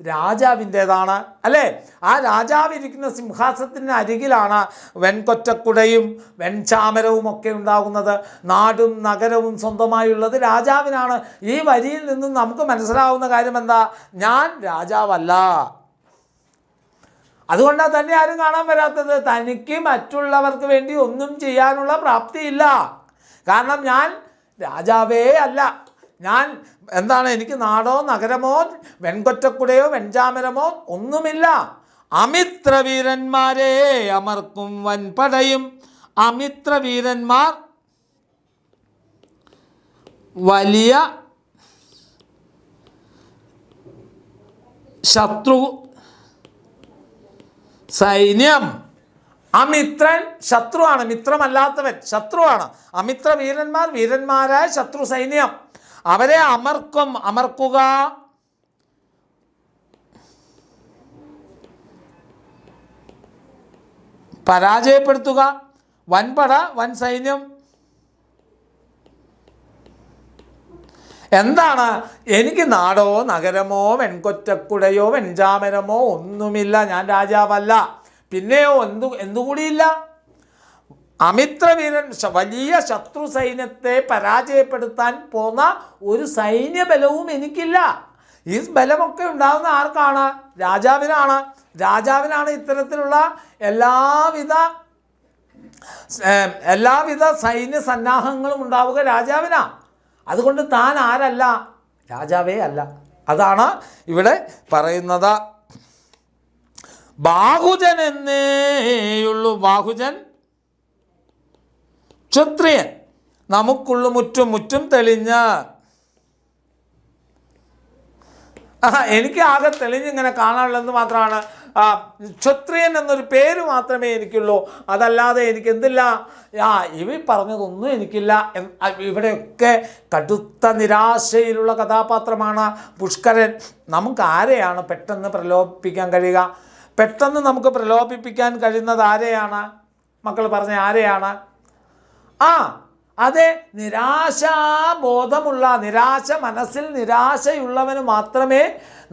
A: രാജാവിൻ്റേതാണ്, അല്ലേ? ആ രാജാവ് ഇരിക്കുന്ന സിംഹാസനത്തിന് അരികിലാണ് വെൺകൊറ്റക്കുടയും വെൺചാമരവും ഒക്കെ ഉണ്ടാകുന്നത്. നാടും നഗരവും സ്വന്തമായുള്ളത് രാജാവിനാണ്. ഈ വരിയിൽ നിന്നും നമുക്ക് മനസ്സിലാവുന്ന കാര്യം എന്താ? ഞാൻ രാജാവല്ല. അതുകൊണ്ടാണ് തന്നെ ആരും കാണാൻ വരാത്തത്. തനിക്ക് മറ്റുള്ളവർക്ക് വേണ്ടി ഒന്നും ചെയ്യാനുള്ള പ്രാപ്തിയില്ല. കാരണം ഞാൻ രാജാവേ അല്ല. എനിക്ക് നാടോ നഗരമോ വെൺകൊറ്റക്കുടയോ വെൺചാമരമോ ഒന്നുമില്ല. അമിത്രവീരന്മാരെ അമർക്കും വൻപടയും. അമിത്രവീരന്മാർ വലിയ ശത്രു സൈന്യം. അമിത്രൻ ശത്രുവാണ്, മിത്രമല്ലാത്തവൻ ശത്രുവാണ്. അമിത്ര വീരന്മാർ വീരന്മാരായ ശത്രു സൈന്യം. അവരെ അമർക്കുക, പരാജയപ്പെടുത്തുക. വൻപട, വൻ സൈന്യം. എന്താണ്? എനിക്ക് നാടോ നഗരമോ വെൺകൊറ്റക്കുടയോ വെഞ്ചാമരമോ ഒന്നുമില്ല, ഞാൻ രാജാവല്ല. പിന്നെയോ എന്തുകൂടിയില്ല? അമിത്രവീരൻ വലിയ ശത്രു സൈന്യത്തെ പരാജയപ്പെടുത്താൻ പോന്ന ഒരു സൈന്യബലവും എനിക്കില്ല. ഈ ബലമൊക്കെ ഉണ്ടാകുന്ന ആർക്കാണ്? രാജാവിനാണ്. രാജാവിനാണ് ഇത്തരത്തിലുള്ള എല്ലാവിധ സൈന്യ സന്നാഹങ്ങളും ഉണ്ടാവുക രാജാവിനാ. അതുകൊണ്ട് താൻ ആരല്ല? രാജാവേ അല്ല. അതാണ് ഇവിടെ പറയുന്നത്. ബാഹുജൻ എന്നേയുള്ളൂ. ബാഹുജൻ ക്ഷത്രിയൻ. നമുക്കുള്ളു മുറ്റും തെളിഞ്ഞ്. എനിക്ക് ആകെ തെളിഞ്ഞിങ്ങനെ കാണാനുള്ളതെന്ന് മാത്രമാണ്. ക്ഷത്രിയൻ എന്നൊരു പേര് മാത്രമേ എനിക്കുള്ളൂ, അതല്ലാതെ എനിക്ക് എന്തില്ല? ഇവ പറഞ്ഞതൊന്നും എനിക്കില്ല. ഇവിടെയൊക്കെ കടുത്ത നിരാശയിലുള്ള കഥാപാത്രമാണ് പുഷ്കരൻ. നമുക്ക് ആരെയാണ് പെട്ടെന്ന് പ്രലോഭിപ്പിക്കാൻ കഴിയുക? പെട്ടെന്ന് നമുക്ക് പ്രലോഭിപ്പിക്കാൻ കഴിയുന്നത് ആരെയാണ്? മക്കൾ പറഞ്ഞ ആരെയാണ്? അതെ, നിരാശാബോധമുള്ള, മനസ്സിൽ നിരാശയുള്ളവന് മാത്രമേ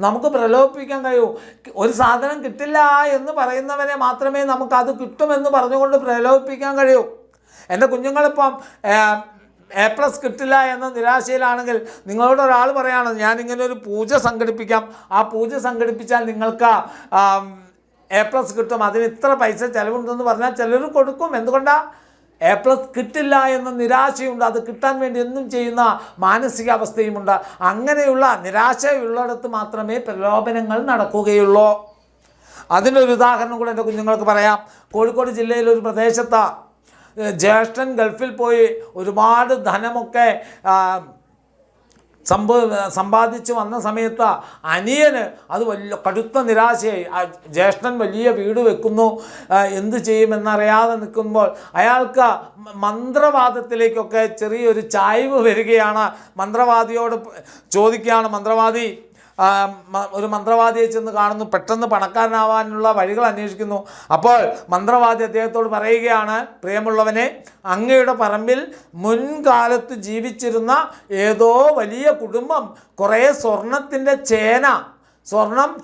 A: നമുക്ക് പ്രലോഭിപ്പിക്കാൻ കഴിയൂ. ഒരു സാധനം കിട്ടില്ല എന്ന് പറയുന്നവനെ മാത്രമേ നമുക്കത് കിട്ടുമെന്ന് പറഞ്ഞുകൊണ്ട് പ്രലോഭിപ്പിക്കാൻ കഴിയൂ. എൻ്റെ കുഞ്ഞുങ്ങളിപ്പം A+ കിട്ടില്ല എന്ന നിരാശയിലാണെങ്കിൽ നിങ്ങളോട് ഒരാൾ പറയാണ്, ഞാനിങ്ങനെ ഒരു പൂജ സംഘടിപ്പിക്കാം, ആ പൂജ സംഘടിപ്പിച്ചാൽ നിങ്ങൾക്ക് A+ കിട്ടും, അതിന് ഇത്ര പൈസ ചിലവുണ്ടെന്ന് പറഞ്ഞാൽ ചിലർ കൊടുക്കും. എന്തുകൊണ്ടാണ്? A+ കിട്ടില്ല എന്ന നിരാശയുണ്ട്. അത് കിട്ടാൻ വേണ്ടി എന്നും ചെയ്യുന്ന മാനസികാവസ്ഥയുമുണ്ട്. അങ്ങനെയുള്ള നിരാശയുള്ളിടത്ത് മാത്രമേ പ്രലോഭനങ്ങൾ നടക്കുകയുള്ളൂ. അതിനൊരു ഉദാഹരണം കൂടെ എൻ്റെ കുഞ്ഞുങ്ങൾക്ക് പറയാം. കോഴിക്കോട് ജില്ലയിലൊരു പ്രദേശത്ത് ജ്യേഷ്ഠൻ ഗൾഫിൽ പോയി ഒരുപാട് ധനമൊക്കെ സമ്പാദിച്ച് വന്ന സമയത്ത് അനിയന് അത് വലിയ കടുത്ത നിരാശയായി. ജ്യേഷ്ഠൻ വലിയ വീട് വെക്കുന്നു, എന്തു ചെയ്യുമെന്നറിയാതെ നിൽക്കുമ്പോൾ അയാൾക്ക് മന്ത്രവാദത്തിലേക്കൊക്കെ ചെറിയൊരു ചായ്വ് വരികയാണ്. മന്ത്രവാദിയോട് ചോദിക്കുകയാണ്. ഒരു മന്ത്രവാദിയെ ചെന്ന് കാണുന്നു. പെട്ടെന്ന് പണക്കാരനാവാനുള്ള വഴികൾ അന്വേഷിക്കുന്നു. അപ്പോൾ മന്ത്രവാദി അദ്ദേഹത്തോട് പറയുകയാണ്, പ്രിയമുള്ളവനെ, അങ്ങയുടെ പറമ്പിൽ മുൻകാലത്ത് ജീവിച്ചിരുന്ന ഏതോ വലിയ കുടുംബം കുറേ സ്വർണത്തിൻ്റെ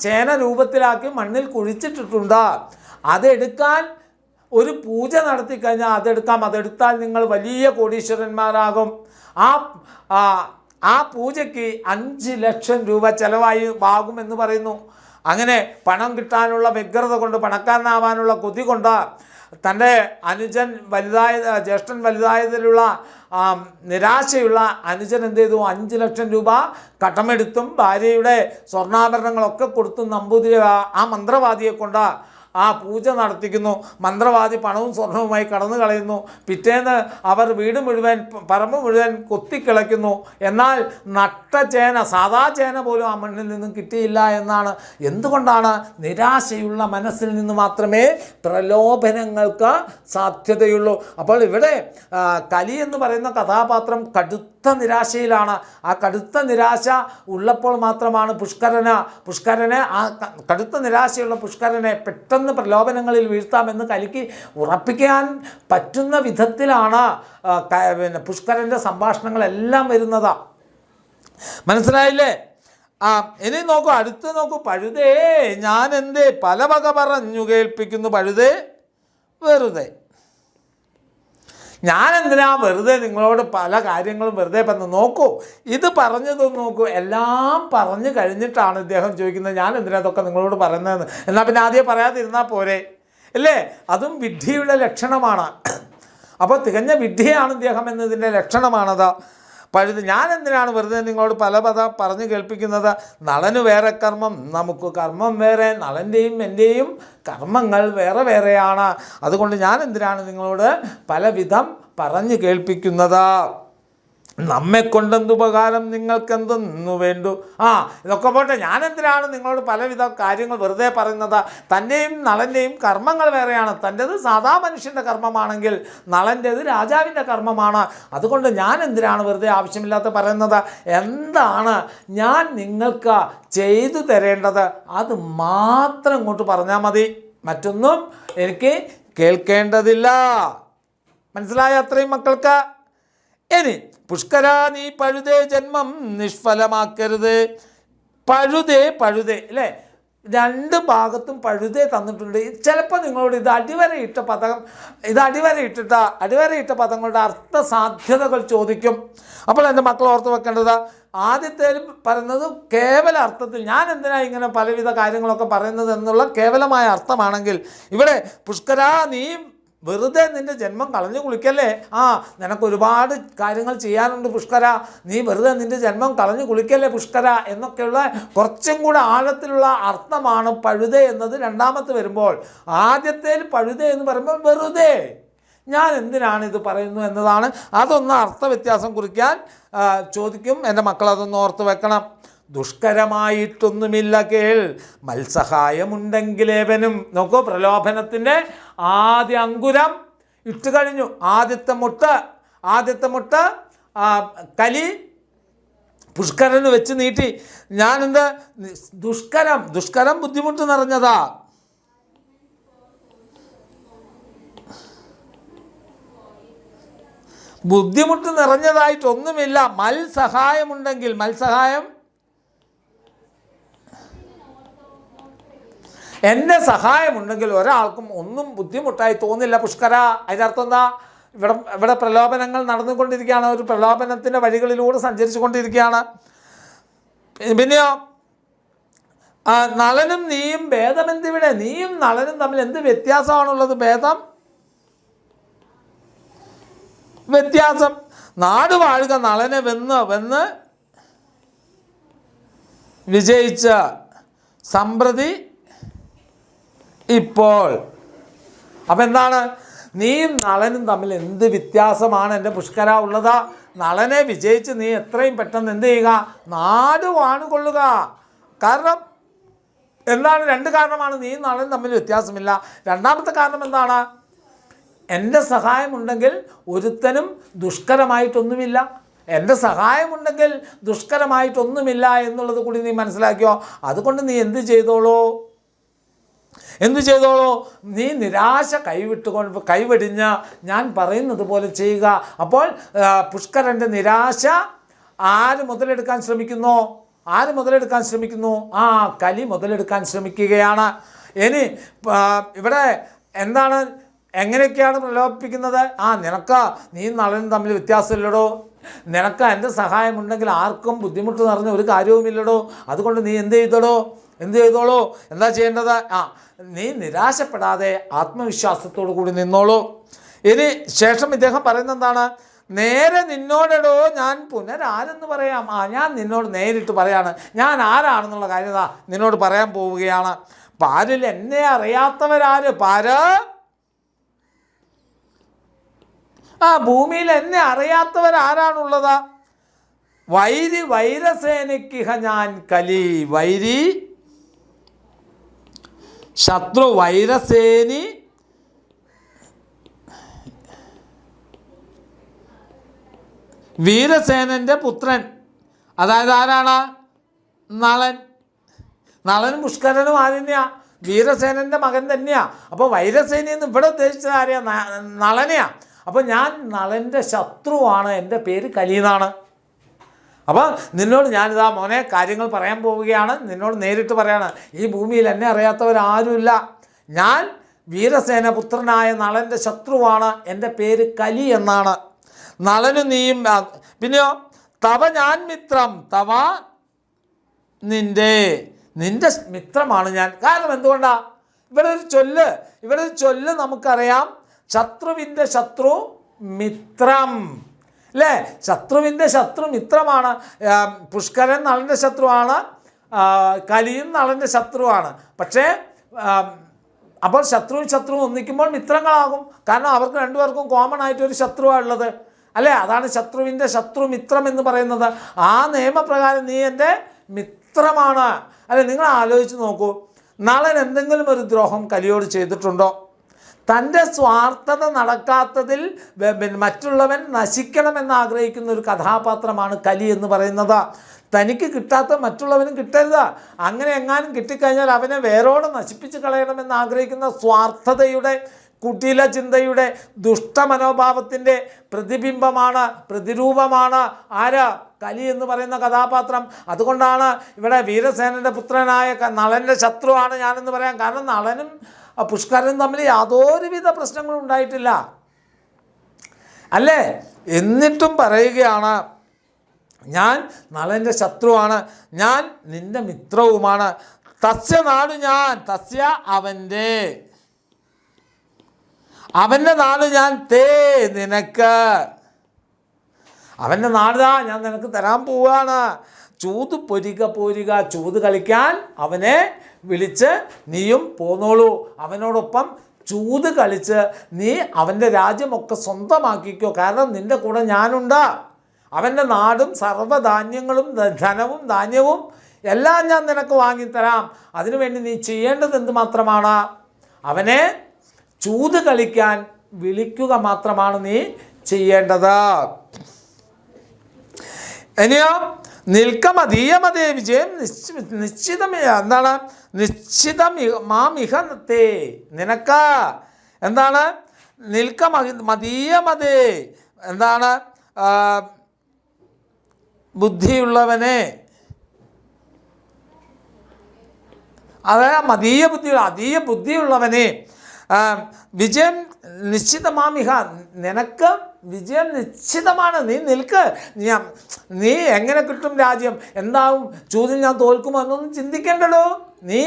A: ചേന രൂപത്തിലാക്കി മണ്ണിൽ കുഴിച്ചിട്ടിട്ടുണ്ട്. അതെടുക്കാൻ ഒരു പൂജ നടത്തി കഴിഞ്ഞാൽ അതെടുത്താൽ നിങ്ങൾ വലിയ കോടീശ്വരന്മാരാകും. ആ പൂജയ്ക്ക് 5 ലക്ഷം രൂപ ചിലവാകുമെന്ന് പറയുന്നു. അങ്ങനെ പണം കിട്ടാനുള്ള വ്യഗ്രത കൊണ്ട്, പണക്കാരനാവാനുള്ള കൊതി കൊണ്ട് തൻ്റെ ജ്യേഷ്ഠൻ വലുതായതിലുള്ള നിരാശയുള്ള അനുജൻ എന്ത് ചെയ്തു? 5 ലക്ഷം രൂപ കടമെടുത്തും ഭാര്യയുടെ സ്വർണ്ണാഭരണങ്ങളൊക്കെ കൊടുത്തും ആ മന്ത്രവാദിയെ കൊണ്ട് ആ പൂജ നടത്തിക്കുന്നു. മന്ത്രവാദി പണവും സ്വർണവുമായി കടന്നു കളയുന്നു. പിറ്റേന്ന് അവർ പറമ്പ് മുഴുവൻ കൊത്തിക്കിളയ്ക്കുന്നു. എന്നാൽ നട്ട സാധാ ചേന പോലും ആ മണ്ണിൽ നിന്നും കിട്ടിയില്ല എന്നാണ്. എന്തുകൊണ്ടാണ്? നിരാശയുള്ള മനസ്സിൽ നിന്ന് മാത്രമേ പ്രലോഭനങ്ങൾക്ക് സാധ്യതയുള്ളൂ. അപ്പോൾ ഇവിടെ കലി എന്ന് പറയുന്ന കഥാപാത്രം കടുത്ത നിരാശയിലാണ്. ആ കടുത്ത നിരാശ ഉള്ളപ്പോൾ മാത്രമാണ് പുഷ്കരനെ ആ കടുത്ത നിരാശയുള്ള പുഷ്കരനെ പെട്ടെന്ന് പ്രലോഭനങ്ങളിൽ വീഴ്ത്താമെന്ന് കലിക്ക് ഉറപ്പിക്കാൻ പറ്റുന്ന വിധത്തിലാണ് പുഷ്കരൻ്റെ സംഭാഷണങ്ങളെല്ലാം വരുന്നത്. മനസ്സിലായില്ലേ? ഇനി നോക്കൂ, അടുത്ത് നോക്കൂ. പഴുതേ ഞാൻ എന്തേ പല വക പറഞ്ഞു കേൾപ്പിക്കുന്നു, പഴുതേ വെറുതെ. ഞാനെന്തിനാ വെറുതെ നിങ്ങളോട് പല കാര്യങ്ങളും വെറുതെ പറഞ്ഞു? നോക്കൂ, ഇത് പറഞ്ഞതൊന്നും നോക്കൂ. എല്ലാം പറഞ്ഞു കഴിഞ്ഞിട്ടാണ് ഇദ്ദേഹം ചോദിക്കുന്നത്, ഞാൻ എന്തിനാ അതൊക്കെ നിങ്ങളോട് പറയുന്നതെന്ന്. എന്നാൽ പിന്നെ ആദ്യം പറയാതിരുന്നാൽ പോരെ, അല്ലേ? അതും വിഡ്ഢിയുടെ ലക്ഷണമാണ്. അപ്പോൾ തികഞ്ഞ വിഡ്ഢിയാണ് ഇദ്ദേഹം എന്നതിൻ്റെ ലക്ഷണമാണത്. ഞാൻ എന്തിനാണ് വെറുതെ നിങ്ങളോട് പല പറഞ്ഞു കേൾപ്പിക്കുന്നത്? നളന് വേറെ കർമ്മം, നമുക്ക് കർമ്മം വേറെ. നളൻ്റെയും എൻ്റെയും കർമ്മങ്ങൾ വേറെ വേറെയാണ്. അതുകൊണ്ട് ഞാൻ എന്തിനാണ് നിങ്ങളോട് പലവിധം പറഞ്ഞു കേൾപ്പിക്കുന്നത്? നമ്മെക്കൊണ്ടെന്തുപകാരം നിങ്ങൾക്കെന്തെന്നു വേണ്ടു. ഇതൊക്കെ പോട്ടെ, ഞാനെന്തിനാണ് നിങ്ങളോട് പലവിധ കാര്യങ്ങൾ വെറുതെ പറയുന്നത്? തൻ്റെയും നളൻ്റെയും കർമ്മങ്ങൾ വേറെയാണ്. തൻ്റേത് സാധാ മനുഷ്യൻ്റെ കർമ്മമാണെങ്കിൽ നളൻ്റേത് രാജാവിൻ്റെ കർമ്മമാണ്. അതുകൊണ്ട് ഞാൻ എന്തിനാണ് വെറുതെ ആവശ്യമില്ലാത്ത പറയുന്നത്? എന്താണ് ഞാൻ നിങ്ങൾക്ക് ചെയ്തു തരേണ്ടത് അത് മാത്രം ഇങ്ങോട്ട് പറഞ്ഞാൽ മതി, മറ്റൊന്നും എനിക്ക് കേൾക്കേണ്ടതില്ല. മനസ്സിലായ അത്രയും മക്കൾക്ക്? ഇനി പുഷ്കര നീ പഴുതേ ജന്മം നിഷ്ഫലമാക്കരുത്. പഴുതേ അല്ലേ, രണ്ട് ഭാഗത്തും പഴുതേ തന്നിട്ടുണ്ട്. ചിലപ്പോൾ നിങ്ങളോട് ഇത് അടിവരയിട്ട പദങ്ങളുടെ അർത്ഥ സാധ്യതകൾ ചോദിക്കും. അപ്പോൾ എൻ്റെ മക്കൾ ഓർത്ത് വെക്കേണ്ടത്, ആദ്യത്തെ പറയുന്നത് കേവല അർത്ഥത്തിൽ ഞാൻ എന്തിനാ ഇങ്ങനെ പലവിധ കാര്യങ്ങളൊക്കെ പറയുന്നത് എന്നുള്ള കേവലമായ അർത്ഥമാണെങ്കിൽ, ഇവിടെ പുഷ്കര നീ വെറുതെ നിൻ്റെ ജന്മം കളഞ്ഞു കുളിക്കല്ലേ, നിനക്ക് ഒരുപാട് കാര്യങ്ങൾ ചെയ്യാനുണ്ട് പുഷ്കര, നീ വെറുതെ നിൻ്റെ ജന്മം കളഞ്ഞു കുളിക്കല്ലേ പുഷ്കര എന്നൊക്കെയുള്ള കുറച്ചും കൂടെ ആഴത്തിലുള്ള അർത്ഥമാണ് പഴുത എന്നത് രണ്ടാമത്തെ വരുമ്പോൾ. ആദ്യത്തേൽ പഴുത എന്ന് പറയുമ്പോൾ വെറുതെ ഞാൻ എന്തിനാണ് ഇത് പറയുന്നു എന്നതാണ്. അതൊന്ന് അർത്ഥ വ്യത്യാസം കുറിക്കാൻ ചോദിക്കും. എൻ്റെ മക്കൾ അതൊന്ന് ഓർത്ത് വെക്കണം. ദുഷ്കരമായിട്ടൊന്നുമില്ല കേൾ മത്സഹായമുണ്ടെങ്കിലേവനും. നോക്കൂ, പ്രലോഭനത്തിൻ്റെ ആദ്യ അങ്കുരം ഇട്ട് കഴിഞ്ഞു. ആദ്യത്തെ മുട്ട കലി പുഷ്കരന് വെച്ച് നീട്ടി. ഞാനെന്ത് ദുഷ്കരം ബുദ്ധിമുട്ട് നിറഞ്ഞതാ. ബുദ്ധിമുട്ട് നിറഞ്ഞതായിട്ടൊന്നുമില്ല. മത്സഹായമുണ്ടെങ്കിൽ, മത്സഹായം എൻ്റെ സഹായമുണ്ടെങ്കിൽ ഒരാൾക്കും ഒന്നും ബുദ്ധിമുട്ടായി തോന്നില്ല പുഷ്കര. അതിൻ്റെ അർത്ഥം എന്താ? ഇവിടെ പ്രലോഭനങ്ങൾ നടന്നുകൊണ്ടിരിക്കുകയാണ്. ഒരു പ്രലോഭനത്തിൻ്റെ വഴികളിലൂടെ സഞ്ചരിച്ചു കൊണ്ടിരിക്കുകയാണ്. പിന്നെയോ നളനും നീയും ഭേദമെന്തിവിടെ? നീയും നളനും തമ്മിൽ എന്ത് വ്യത്യാസമാണുള്ളത്? വ്യത്യാസം. നാട് വാഴുക നളനെ വെന്ന് വിജയിച്ച സമ്പ്രതി ഇപ്പോൾ. അപ്പം എന്താണ്? നീയും നളനും തമ്മിൽ എന്ത് വ്യത്യാസമാണ് എൻ്റെ പുഷ്കര ഉള്ളത്? നളനെ വിജയിച്ച് നീ എത്രയും പെട്ടെന്ന് എന്ത് ചെയ്യുക? നാട് വാണുകൊള്ളുക. കാരണം എന്താണ്? രണ്ട് കാരണമാണ്. നീയും നളനും തമ്മിൽ വ്യത്യാസമില്ല. രണ്ടാമത്തെ കാരണം എന്താണ്? എൻ്റെ സഹായമുണ്ടെങ്കിൽ ഒരുത്തനും ദുഷ്കരമായിട്ടൊന്നുമില്ല. എൻ്റെ സഹായമുണ്ടെങ്കിൽ ദുഷ്കരമായിട്ടൊന്നുമില്ല എന്നുള്ളത് കൂടി നീ മനസ്സിലാക്കിയോ. അതുകൊണ്ട് നീ എന്ത് ചെയ്തോളൂ? നീ നിരാശ കൈവെടിഞ്ഞ് ഞാൻ പറയുന്നത് പോലെ ചെയ്യുക. അപ്പോൾ പുഷ്കരൻ്റെ നിരാശ ആര് മുതലെടുക്കാൻ ശ്രമിക്കുന്നു? കലി മുതലെടുക്കാൻ ശ്രമിക്കുകയാണ്. ഇനി ഇവിടെ എന്താണ്, എങ്ങനെയൊക്കെയാണ് പ്രലോഭിപ്പിക്കുന്നത്? നീ നളനും തമ്മിൽ വ്യത്യാസമില്ലടോ, നിനക്ക് എൻ്റെ സഹായമുണ്ടെങ്കിൽ ആർക്കും ബുദ്ധിമുട്ട് നിറഞ്ഞ ഒരു കാര്യവുമില്ലടോ, അതുകൊണ്ട് നീ എന്ത് ചെയ്തോളൂ? എന്താ ചെയ്യേണ്ടത്? നീ നിരാശപ്പെടാതെ ആത്മവിശ്വാസത്തോടു കൂടി നിന്നോളൂ. ഇനി ശേഷം ഇദ്ദേഹം പറയുന്നത് എന്താണ്? നേരെ നിന്നോടോ ഞാൻ പുനരാരെന്ന് പറയാം. ഞാൻ നിന്നോട് നേരിട്ട് പറയാണ്. ഞാൻ ആരാണെന്നുള്ള കാര്യം നിന്നോട് പറയാൻ പോവുകയാണ്. പാരിൽ എന്നെ അറിയാത്തവരാര്? ഭൂമിയിൽ എന്നെ അറിയാത്തവരാരാണുള്ളത്? വൈരസേനയ്ക്കിഹ ഞാൻ കലി. ശത്രു വൈരസേനി വീരസേനൻ്റെ പുത്രൻ. അതായത് ആരാണ്? നളനും പുഷ്കരനും ആരെന്നെയാ? വീരസേനൻ്റെ മകൻ തന്നെയാ. അപ്പോൾ വൈരസേനി എന്ന് ഇവിടെ ഉദ്ദേശിച്ചത് ആരെയാ? നളനെയാ. അപ്പോൾ ഞാൻ നളൻ്റെ ശത്രുവാണ്, എൻ്റെ പേര് കലി എന്നാണ്. അപ്പോൾ നിന്നോട് ഞാനിതാ മോനെ കാര്യങ്ങൾ പറയാൻ പോവുകയാണ്. നിന്നോട് നേരിട്ട് പറയാണ്, ഈ ഭൂമിയിൽ എന്നെ അറിയാത്തവരാരുമില്ല. ഞാൻ വീരസേന പുത്രനായ നളൻ്റെ ശത്രുവാണ്, എൻ്റെ പേര് കലി എന്നാണ്. നളനും നീയും. പിന്നെയോ തവ ഞാൻ മിത്രം. തവ നിൻ്റെ മിത്രമാണ് ഞാൻ. കാരണം എന്തുകൊണ്ടാണ്? ഇവിടെ ഒരു ചൊല്ല് നമുക്കറിയാം. ശത്രുവിൻ്റെ ശത്രു മിത്രം അല്ലേ? ശത്രുവിൻ്റെ ശത്രു മിത്രമാണ്. പുഷ്കരൻ നളൻ്റെ ശത്രുവാണ്, കലിയും നളൻ്റെ ശത്രുവാണ്. പക്ഷേ അപ്പോൾ ശത്രുവും ഒന്നിക്കുമ്പോൾ മിത്രങ്ങളാകും. കാരണം അവർക്ക് രണ്ടുപേർക്കും കോമൺ ആയിട്ടൊരു ശത്രുവാണ് ഉള്ളത് അല്ലേ? അതാണ് ശത്രുവിൻ്റെ ശത്രു മിത്രം എന്ന് പറയുന്നത്. ആ നിയമപ്രകാരം നീ എൻ്റെ മിത്രമാണ് അല്ലെ? നിങ്ങൾ ആലോചിച്ച് നോക്കൂ, നളൻ എന്തെങ്കിലും ഒരു ദ്രോഹം കലിയോട് ചെയ്തിട്ടുണ്ടോ? തൻ്റെ സ്വാർത്ഥത നടക്കാത്തതിൽ മറ്റുള്ളവൻ നശിക്കണമെന്ന് ആഗ്രഹിക്കുന്ന ഒരു കഥാപാത്രമാണ് കലി എന്ന് പറയുന്നത്. തനിക്ക് കിട്ടാത്ത മറ്റുള്ളവനും കിട്ടരുത്. അങ്ങനെ എങ്ങാനും കിട്ടിക്കഴിഞ്ഞാൽ അവനെ വേരോടെ നശിപ്പിച്ച് കളയണമെന്ന് ആഗ്രഹിക്കുന്ന സ്വാർത്ഥതയുടെ കുടില ചിന്തയുടെ ദുഷ്ടമനോഭാവത്തിൻ്റെ പ്രതിബിംബമാണ്, പ്രതിരൂപമാണ് ആര്? കലി എന്ന് പറയുന്ന കഥാപാത്രം. അതുകൊണ്ടാണ് ഇവിടെ വീരസേനൻ്റെ പുത്രനായ നളൻ്റെ ശത്രുവാണ് ഞാനെന്ന് പറയാൻ കാരണം നളനും പുഷ്കരനും തമ്മിൽ യാതൊരുവിധ പ്രശ്നങ്ങളും ഉണ്ടായിട്ടില്ല അല്ലേ? എന്നിട്ടും പറയുകയാണ് ഞാൻ നളൻ്റെ ശത്രുവാണ്, ഞാൻ നിൻ്റെ മിത്രവുമാണ്. തസ്യ നാട് ഞാൻ, തസ്യ അവൻ്റെ നാട് ഞാൻ തേ നിനക്ക്, അവൻ്റെ നാടാ ഞാൻ നിനക്ക് തരാൻ പോവുകയാണ്. ചൂത് പോരുക, ചൂത് കളിക്കാൻ അവനെ വിളിച്ച് നീയും പോന്നോളൂ. അവനോടൊപ്പം ചൂത് കളിച്ച് നീ അവൻ്റെ രാജ്യമൊക്കെ സ്വന്തമാക്കിക്കോ, കാരണം നിൻ്റെ കൂടെ ഞാനുണ്ട്. അവൻ്റെ നാടും സർവ്വധാന്യങ്ങളും ധനവും ധാന്യവും എല്ലാം ഞാൻ നിനക്ക് വാങ്ങിത്തരാം. അതിനുവേണ്ടി നീ ചെയ്യേണ്ടത് എന്ത് മാത്രമാണ്? അവനെ ചൂത് കളിക്കാൻ വിളിക്കുക മാത്രമാണ് നീ ചെയ്യേണ്ടത്. ഇനിയോ നിൽക്കമതീയമതേ വിജയം നിശ്ചിതമേ എന്താണ്? നിശ്ചിതമാമിഹത്തെ നിനക്ക് എന്താണ്? നിൽക്കമതീയമതേ എന്താണ്? ബുദ്ധിയുള്ളവനെ, അതായത് അതീയ ബുദ്ധിയുള്ളവനെ വിജയം നിശ്ചിതമാമിഹ നിനക്ക് വിജയം നിശ്ചിതമാണ്. നീ നിൽക്ക്. നീ എങ്ങനെ കിട്ടും രാജ്യം, എന്താവും, ചൂതിൽ ഞാൻ തോൽക്കുമോ എന്നൊന്നും ചിന്തിക്കേണ്ടല്ലോ. നീ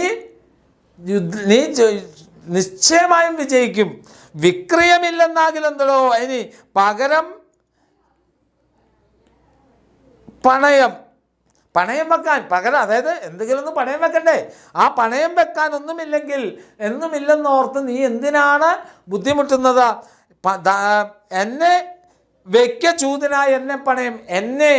A: നിശ്ചയമായും വിജയിക്കും. വിക്രയമില്ലെന്നാകിലെന്തോ ഇനി പകരം പണയം വെക്കാൻ പകരം, അതായത് എന്തെങ്കിലും ഒന്ന് പണയം വെക്കണ്ടേ? ആ പണയം വെക്കാൻ എന്നുമില്ലെന്നോർത്ത് നീ എന്തിനാണ് ബുദ്ധിമുട്ടുന്നത്? എന്നെ വെക്ക ചൂതനായി എന്നെ പണയം, എന്നെ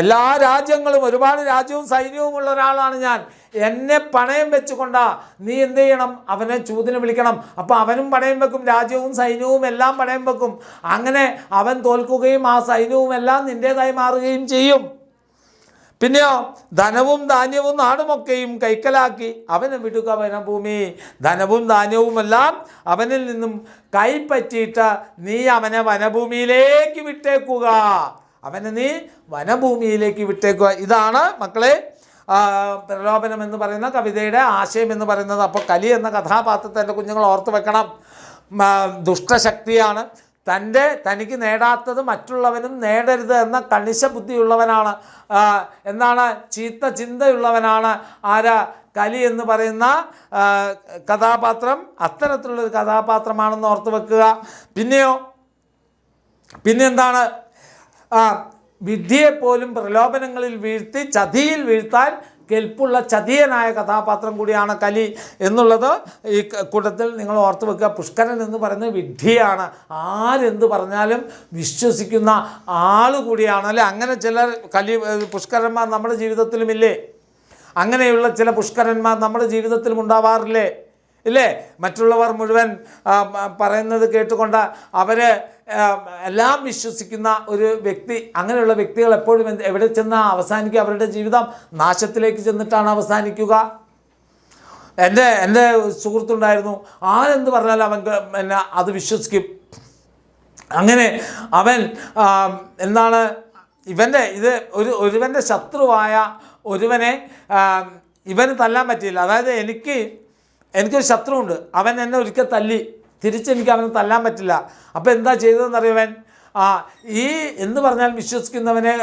A: എല്ലാ രാജ്യങ്ങളും ഒരുപാട് രാജ്യവും സൈന്യവും ഉള്ള ഒരാളാണ് ഞാൻ. എന്നെ പണയം വെച്ചുകൊണ്ടാ നീ എന്ത് ചെയ്യണം? അവനെ ചൂതിന് വിളിക്കണം. അപ്പോൾ അവനും പണയം വെക്കും, രാജ്യവും സൈന്യവും എല്ലാം പണയം വെക്കും. അങ്ങനെ അവൻ തോൽക്കുകയും ആ സൈന്യവും എല്ലാം നിൻ്റേതായി മാറുകയും ചെയ്യും. പിന്നെയോ ധനവും ധാന്യവും നാടുമൊക്കെയും കൈക്കലാക്കി അവനെ വിടുക വനഭൂമി. ധനവും ധാന്യവുമെല്ലാം അവനിൽ നിന്നും കൈപ്പറ്റിയിട്ട് നീ അവനെ വനഭൂമിയിലേക്ക് വിട്ടേക്കുക. നീ വനഭൂമിയിലേക്ക് വിട്ടേക്കുക. ഇതാണ് മക്കളെ പ്രലോഭനം എന്ന് പറയുന്ന കവിതയുടെ ആശയം എന്ന് പറയുന്നത്. അപ്പോൾ കലി എന്ന കഥാപാത്രത്തെ എൻ്റെ കുഞ്ഞുങ്ങൾ ഓർത്ത് വെക്കണം. ദുഷ്ടശക്തിയാണ്. തനിക്ക് നേടാത്തത് മറ്റുള്ളവനും നേടരുത് എന്ന കണിശ ബുദ്ധിയുള്ളവനാണ്. എന്താണ്? ചീത്ത ചിന്തയുള്ളവനാണ് ആര്? കലി എന്ന് പറയുന്ന കഥാപാത്രം അത്തരത്തിലുള്ളൊരു കഥാപാത്രമാണെന്ന് ഓർത്ത് വെക്കുക. പിന്നെന്താണ്? വിഡ്ഢിയെപ്പോലും പ്രലോഭനങ്ങളിൽ വീഴ്ത്തി ചതിയിൽ വീഴ്ത്താൻ കെൽപ്പുള്ള ചതിയനായ കഥാപാത്രം കൂടിയാണ് കലി എന്നുള്ളത് ഈ കൂട്ടത്തിൽ നിങ്ങൾ ഓർത്ത് വെക്കുക. പുഷ്കരൻ എന്ന് പറയുന്നത് വിഡ്ഢിയാണ്. ആരെന്ത് പറഞ്ഞാലും വിശ്വസിക്കുന്ന ആൾ കൂടിയാണ് അല്ലേ? അങ്ങനെ ചിലർ പുഷ്കരന്മാർ നമ്മുടെ ജീവിതത്തിലുമില്ലേ? അങ്ങനെയുള്ള ചില പുഷ്കരന്മാർ നമ്മുടെ ജീവിതത്തിലും ഉണ്ടാവാറില്ലേ? ഇല്ലേ? മറ്റുള്ളവർ മുഴുവൻ പറയുന്നത് കേട്ടുകൊണ്ട് അവർ എല്ലാം വിശ്വസിക്കുന്ന ഒരു വ്യക്തി. അങ്ങനെയുള്ള വ്യക്തികൾ എപ്പോഴും എവിടെ ചെന്നാൽ അവസാനിക്കുക? അവരുടെ ജീവിതം നാശത്തിലേക്ക് ചെന്നിട്ടാണ് അവസാനിക്കുക. എൻ്റെ സുഹൃത്തുണ്ടായിരുന്നു, ആരെന്ത് പറഞ്ഞാലും അവൻ അത് വിശ്വസിക്കും. അങ്ങനെ അവൻ എന്താണ് ഒരുവൻ്റെ ശത്രുവായ ഒരുവനെ ഇവന് തല്ലാൻ പറ്റിയില്ല. അതായത് എനിക്കൊരു ശത്രുവുണ്ട്, അവൻ എന്നെ ഒരിക്കൽ തല്ലി, തിരിച്ചെനിക്ക് അവനെ തല്ലാൻ പറ്റില്ല. അപ്പോൾ എന്താ ചെയ്തതെന്നറിയവൻ ഈ എന്ന് പറഞ്ഞാൽ വിശ്വസിക്കുന്നവനെ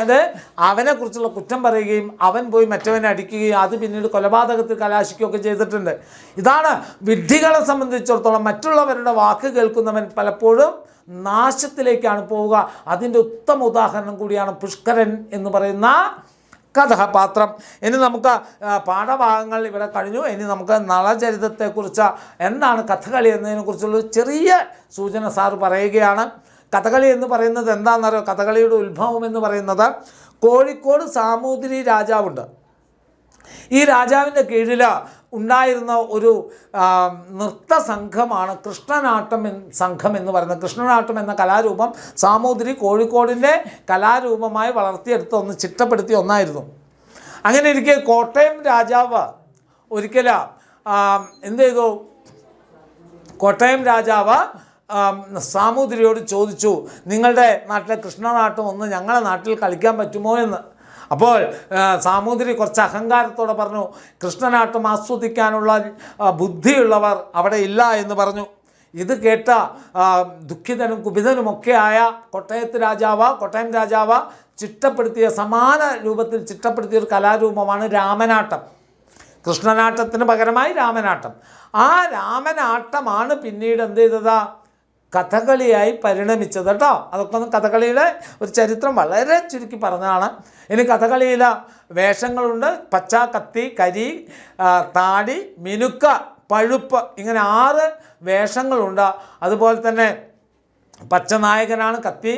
A: അവനെക്കുറിച്ചുള്ള കുറ്റം പറയുകയും അവൻ പോയി മറ്റവനെ അടിക്കുകയും അത് പിന്നീട് കൊലപാതകത്തിൽ കലാശിക്കുകയൊക്കെ ചെയ്തിട്ടുണ്ട്. ഇതാണ് വിഡ്ഢികളെ സംബന്ധിച്ചിടത്തോളം. മറ്റുള്ളവരുടെ വാക്ക് കേൾക്കുന്നവൻ പലപ്പോഴും നാശത്തിലേക്കാണ് പോവുക. അതിൻ്റെ ഉത്തമ ഉദാഹരണം കൂടിയാണ് പുഷ്കരൻ എന്ന് പറയുന്ന കഥാപാത്രം. ഇനി നമുക്ക് പാഠഭാഗങ്ങൾ ഇവിടെ കഴിഞ്ഞു. ഇനി നമുക്ക് നളചരിതത്തെക്കുറിച്ച് എന്താണ് കഥകളി എന്നതിനെക്കുറിച്ചുള്ള ചെറിയ സൂചന സാറ് പറയുകയാണ്. കഥകളി എന്ന് പറയുന്നത് എന്താണെന്നറിയോ? കഥകളിയുടെ ഉത്ഭവം എന്ന് പറയുന്നത് കോഴിക്കോട് സാമൂതിരി രാജാവുണ്ട്. ഈ രാജാവിൻ്റെ കീഴിൽ ഉണ്ടായിരുന്ന ഒരു നൃത്ത സംഘമാണ് കൃഷ്ണനാട്ടം സംഘം എന്ന് പറയുന്നത്. കൃഷ്ണനാട്ടം എന്ന കലാരൂപം സാമൂതിരി കോഴിക്കോടിൻ്റെ കലാരൂപമായി വളർത്തിയെടുത്ത് ചിട്ടപ്പെടുത്തിയ ഒന്നായിരുന്നു. അങ്ങനെ ഇരിക്കെ കോട്ടയം രാജാവ് ഒരിക്കൽ എന്ത് ചെയ്തു? കോട്ടയം രാജാവ് സാമൂതിരിയോട് ചോദിച്ചു, നിങ്ങളുടെ നാട്ടിലെ കൃഷ്ണനാട്ടം ഒന്ന് ഞങ്ങളുടെ നാട്ടിൽ കളിക്കാൻ പറ്റുമോ എന്ന്. അപ്പോൾ സാമൂതിരി കുറച്ച് അഹങ്കാരത്തോടെ പറഞ്ഞു, കൃഷ്ണനാട്ടം ആസ്വദിക്കാനുള്ള ബുദ്ധിയുള്ളവർ അവിടെ ഇല്ല എന്ന് പറഞ്ഞു. ഇത് കേട്ട ദുഃഖിതനും കുപിതനുമൊക്കെ ആയ കോട്ടയം രാജാവ് ചിട്ടപ്പെടുത്തിയ സമാന രൂപത്തിൽ ചിട്ടപ്പെടുത്തിയ ഒരു കലാരൂപമാണ് രാമനാട്ടം. കൃഷ്ണനാട്ടത്തിന് പകരമായി രാമനാട്ടം. ആ രാമനാട്ടമാണ് പിന്നീട് എന്ത് ചെയ്തത്, കഥകളിയായി പരിണമിച്ചത് കേട്ടോ. അതൊക്കെ ഒന്ന് കഥകളിയുടെ ഒരു ചരിത്രം വളരെ ചുരുക്കി പറഞ്ഞതാണ്. ഇനി കഥകളിയിലെ വേഷങ്ങളുണ്ട്. പച്ച, കത്തി, കരി, താടി, മിനുക്ക, പഴുപ്പ്, ഇങ്ങനെ 6 വേഷങ്ങളുണ്ട്. അതുപോലെ തന്നെ പച്ചനായകനാണ്, കത്തി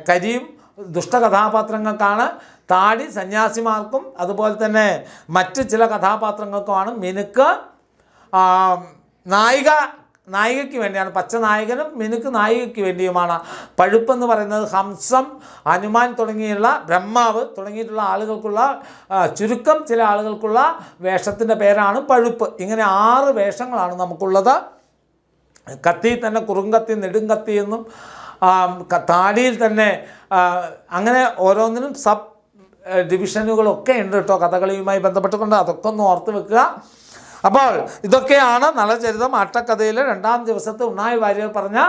A: കരിയും ദുഷ്ടകഥാപാത്രങ്ങൾക്കാണ്, താടി സന്യാസിമാർക്കും അതുപോലെ തന്നെ മറ്റ് ചില കഥാപാത്രങ്ങൾക്കുമാണ്, മിനുക്ക് നായികയ്ക്ക് വേണ്ടിയാണ്, പച്ച നായകനും മിനുക്ക് നായികയ്ക്ക് വേണ്ടിയുമാണ്. പഴുപ്പെന്ന് പറയുന്നത് ഹംസം, ഹനുമാൻ തുടങ്ങിയുള്ള ബ്രഹ്മാവ് തുടങ്ങിയിട്ടുള്ള ആളുകൾക്കുള്ള ചുരുക്കം ചില ആളുകൾക്കുള്ള വേഷത്തിൻ്റെ പേരാണ് പഴുപ്പ്. ഇങ്ങനെ 6 വേഷങ്ങളാണ് നമുക്കുള്ളത്. കത്തി തന്നെ കുറുങ്കത്തി, നെടുങ്കത്തി എന്നും, താടിയിൽ തന്നെ അങ്ങനെ ഓരോന്നിനും സബ് ഡിവിഷനുകളൊക്കെ ഉണ്ട് കേട്ടോ കഥകളിയുമായി ബന്ധപ്പെട്ടുകൊണ്ട്. അതൊക്കെ ഒന്ന് ഓർത്ത് വെക്കുക. അപ്പോൾ ഇതൊക്കെയാണ് നളചരിതം ആട്ടക്കഥയിലെ 2ാം ദിവസത്തെ ഉണ്ണായി വാര്യർ പറഞ്ഞ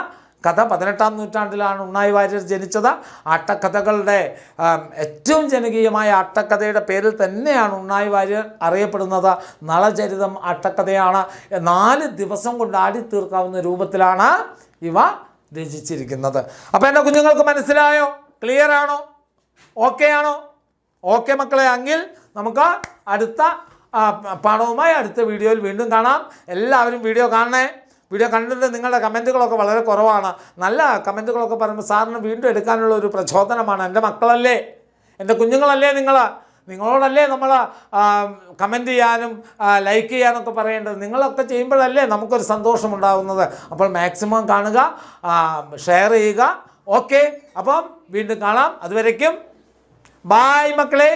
A: കഥ. 18ാം നൂറ്റാണ്ടിലാണ് ഉണ്ണായി വാര്യർ ജനിച്ചത്. ആട്ടക്കഥകളുടെ ഏറ്റവും ജനകീയമായ ആട്ടക്കഥയുടെ പേരിൽ തന്നെയാണ് ഉണ്ണായി വാര്യർ അറിയപ്പെടുന്നത്. നളചരിതം ആട്ടക്കഥയാണ്. 4 ദിവസം കൊണ്ട് ആടിത്തീർക്കാവുന്ന രൂപത്തിലാണ് ഇവ രചിച്ചിരിക്കുന്നത്. അപ്പോൾ എൻ്റെ കുഞ്ഞുങ്ങൾക്ക് മനസ്സിലായോ? ക്ലിയർ ആണോ? ഓക്കെ ആണോ? ഓക്കെ മക്കളെ, എങ്കിൽ നമുക്ക് അടുത്ത പാഠവുമായി അടുത്ത വീഡിയോയിൽ വീണ്ടും കാണാം. എല്ലാവരും വീഡിയോ കാണണേ. വീഡിയോ കണ്ടിട്ട് നിങ്ങളുടെ കമൻറ്റുകളൊക്കെ വളരെ കുറവാണ്. നല്ല കമൻറ്റുകളൊക്കെ പറയുമ്പോൾ സാറിന് വീണ്ടും എടുക്കാനുള്ള ഒരു പ്രചോദനമാണ്. എൻ്റെ മക്കളല്ലേ, എൻ്റെ കുഞ്ഞുങ്ങളല്ലേ, നിങ്ങളോടല്ലേ നമ്മൾ കമൻറ്റ് ചെയ്യാനും ലൈക്ക് ചെയ്യാനൊക്കെ പറയേണ്ടത്. നിങ്ങളൊക്കെ ചെയ്യുമ്പോഴല്ലേ നമുക്കൊരു സന്തോഷമുണ്ടാകുന്നത്. അപ്പോൾ മാക്സിമം കാണുക, ഷെയർ ചെയ്യുക. ഓക്കെ, അപ്പം വീണ്ടും കാണാം. അതുവരയ്ക്കും ബായ് മക്കളെ.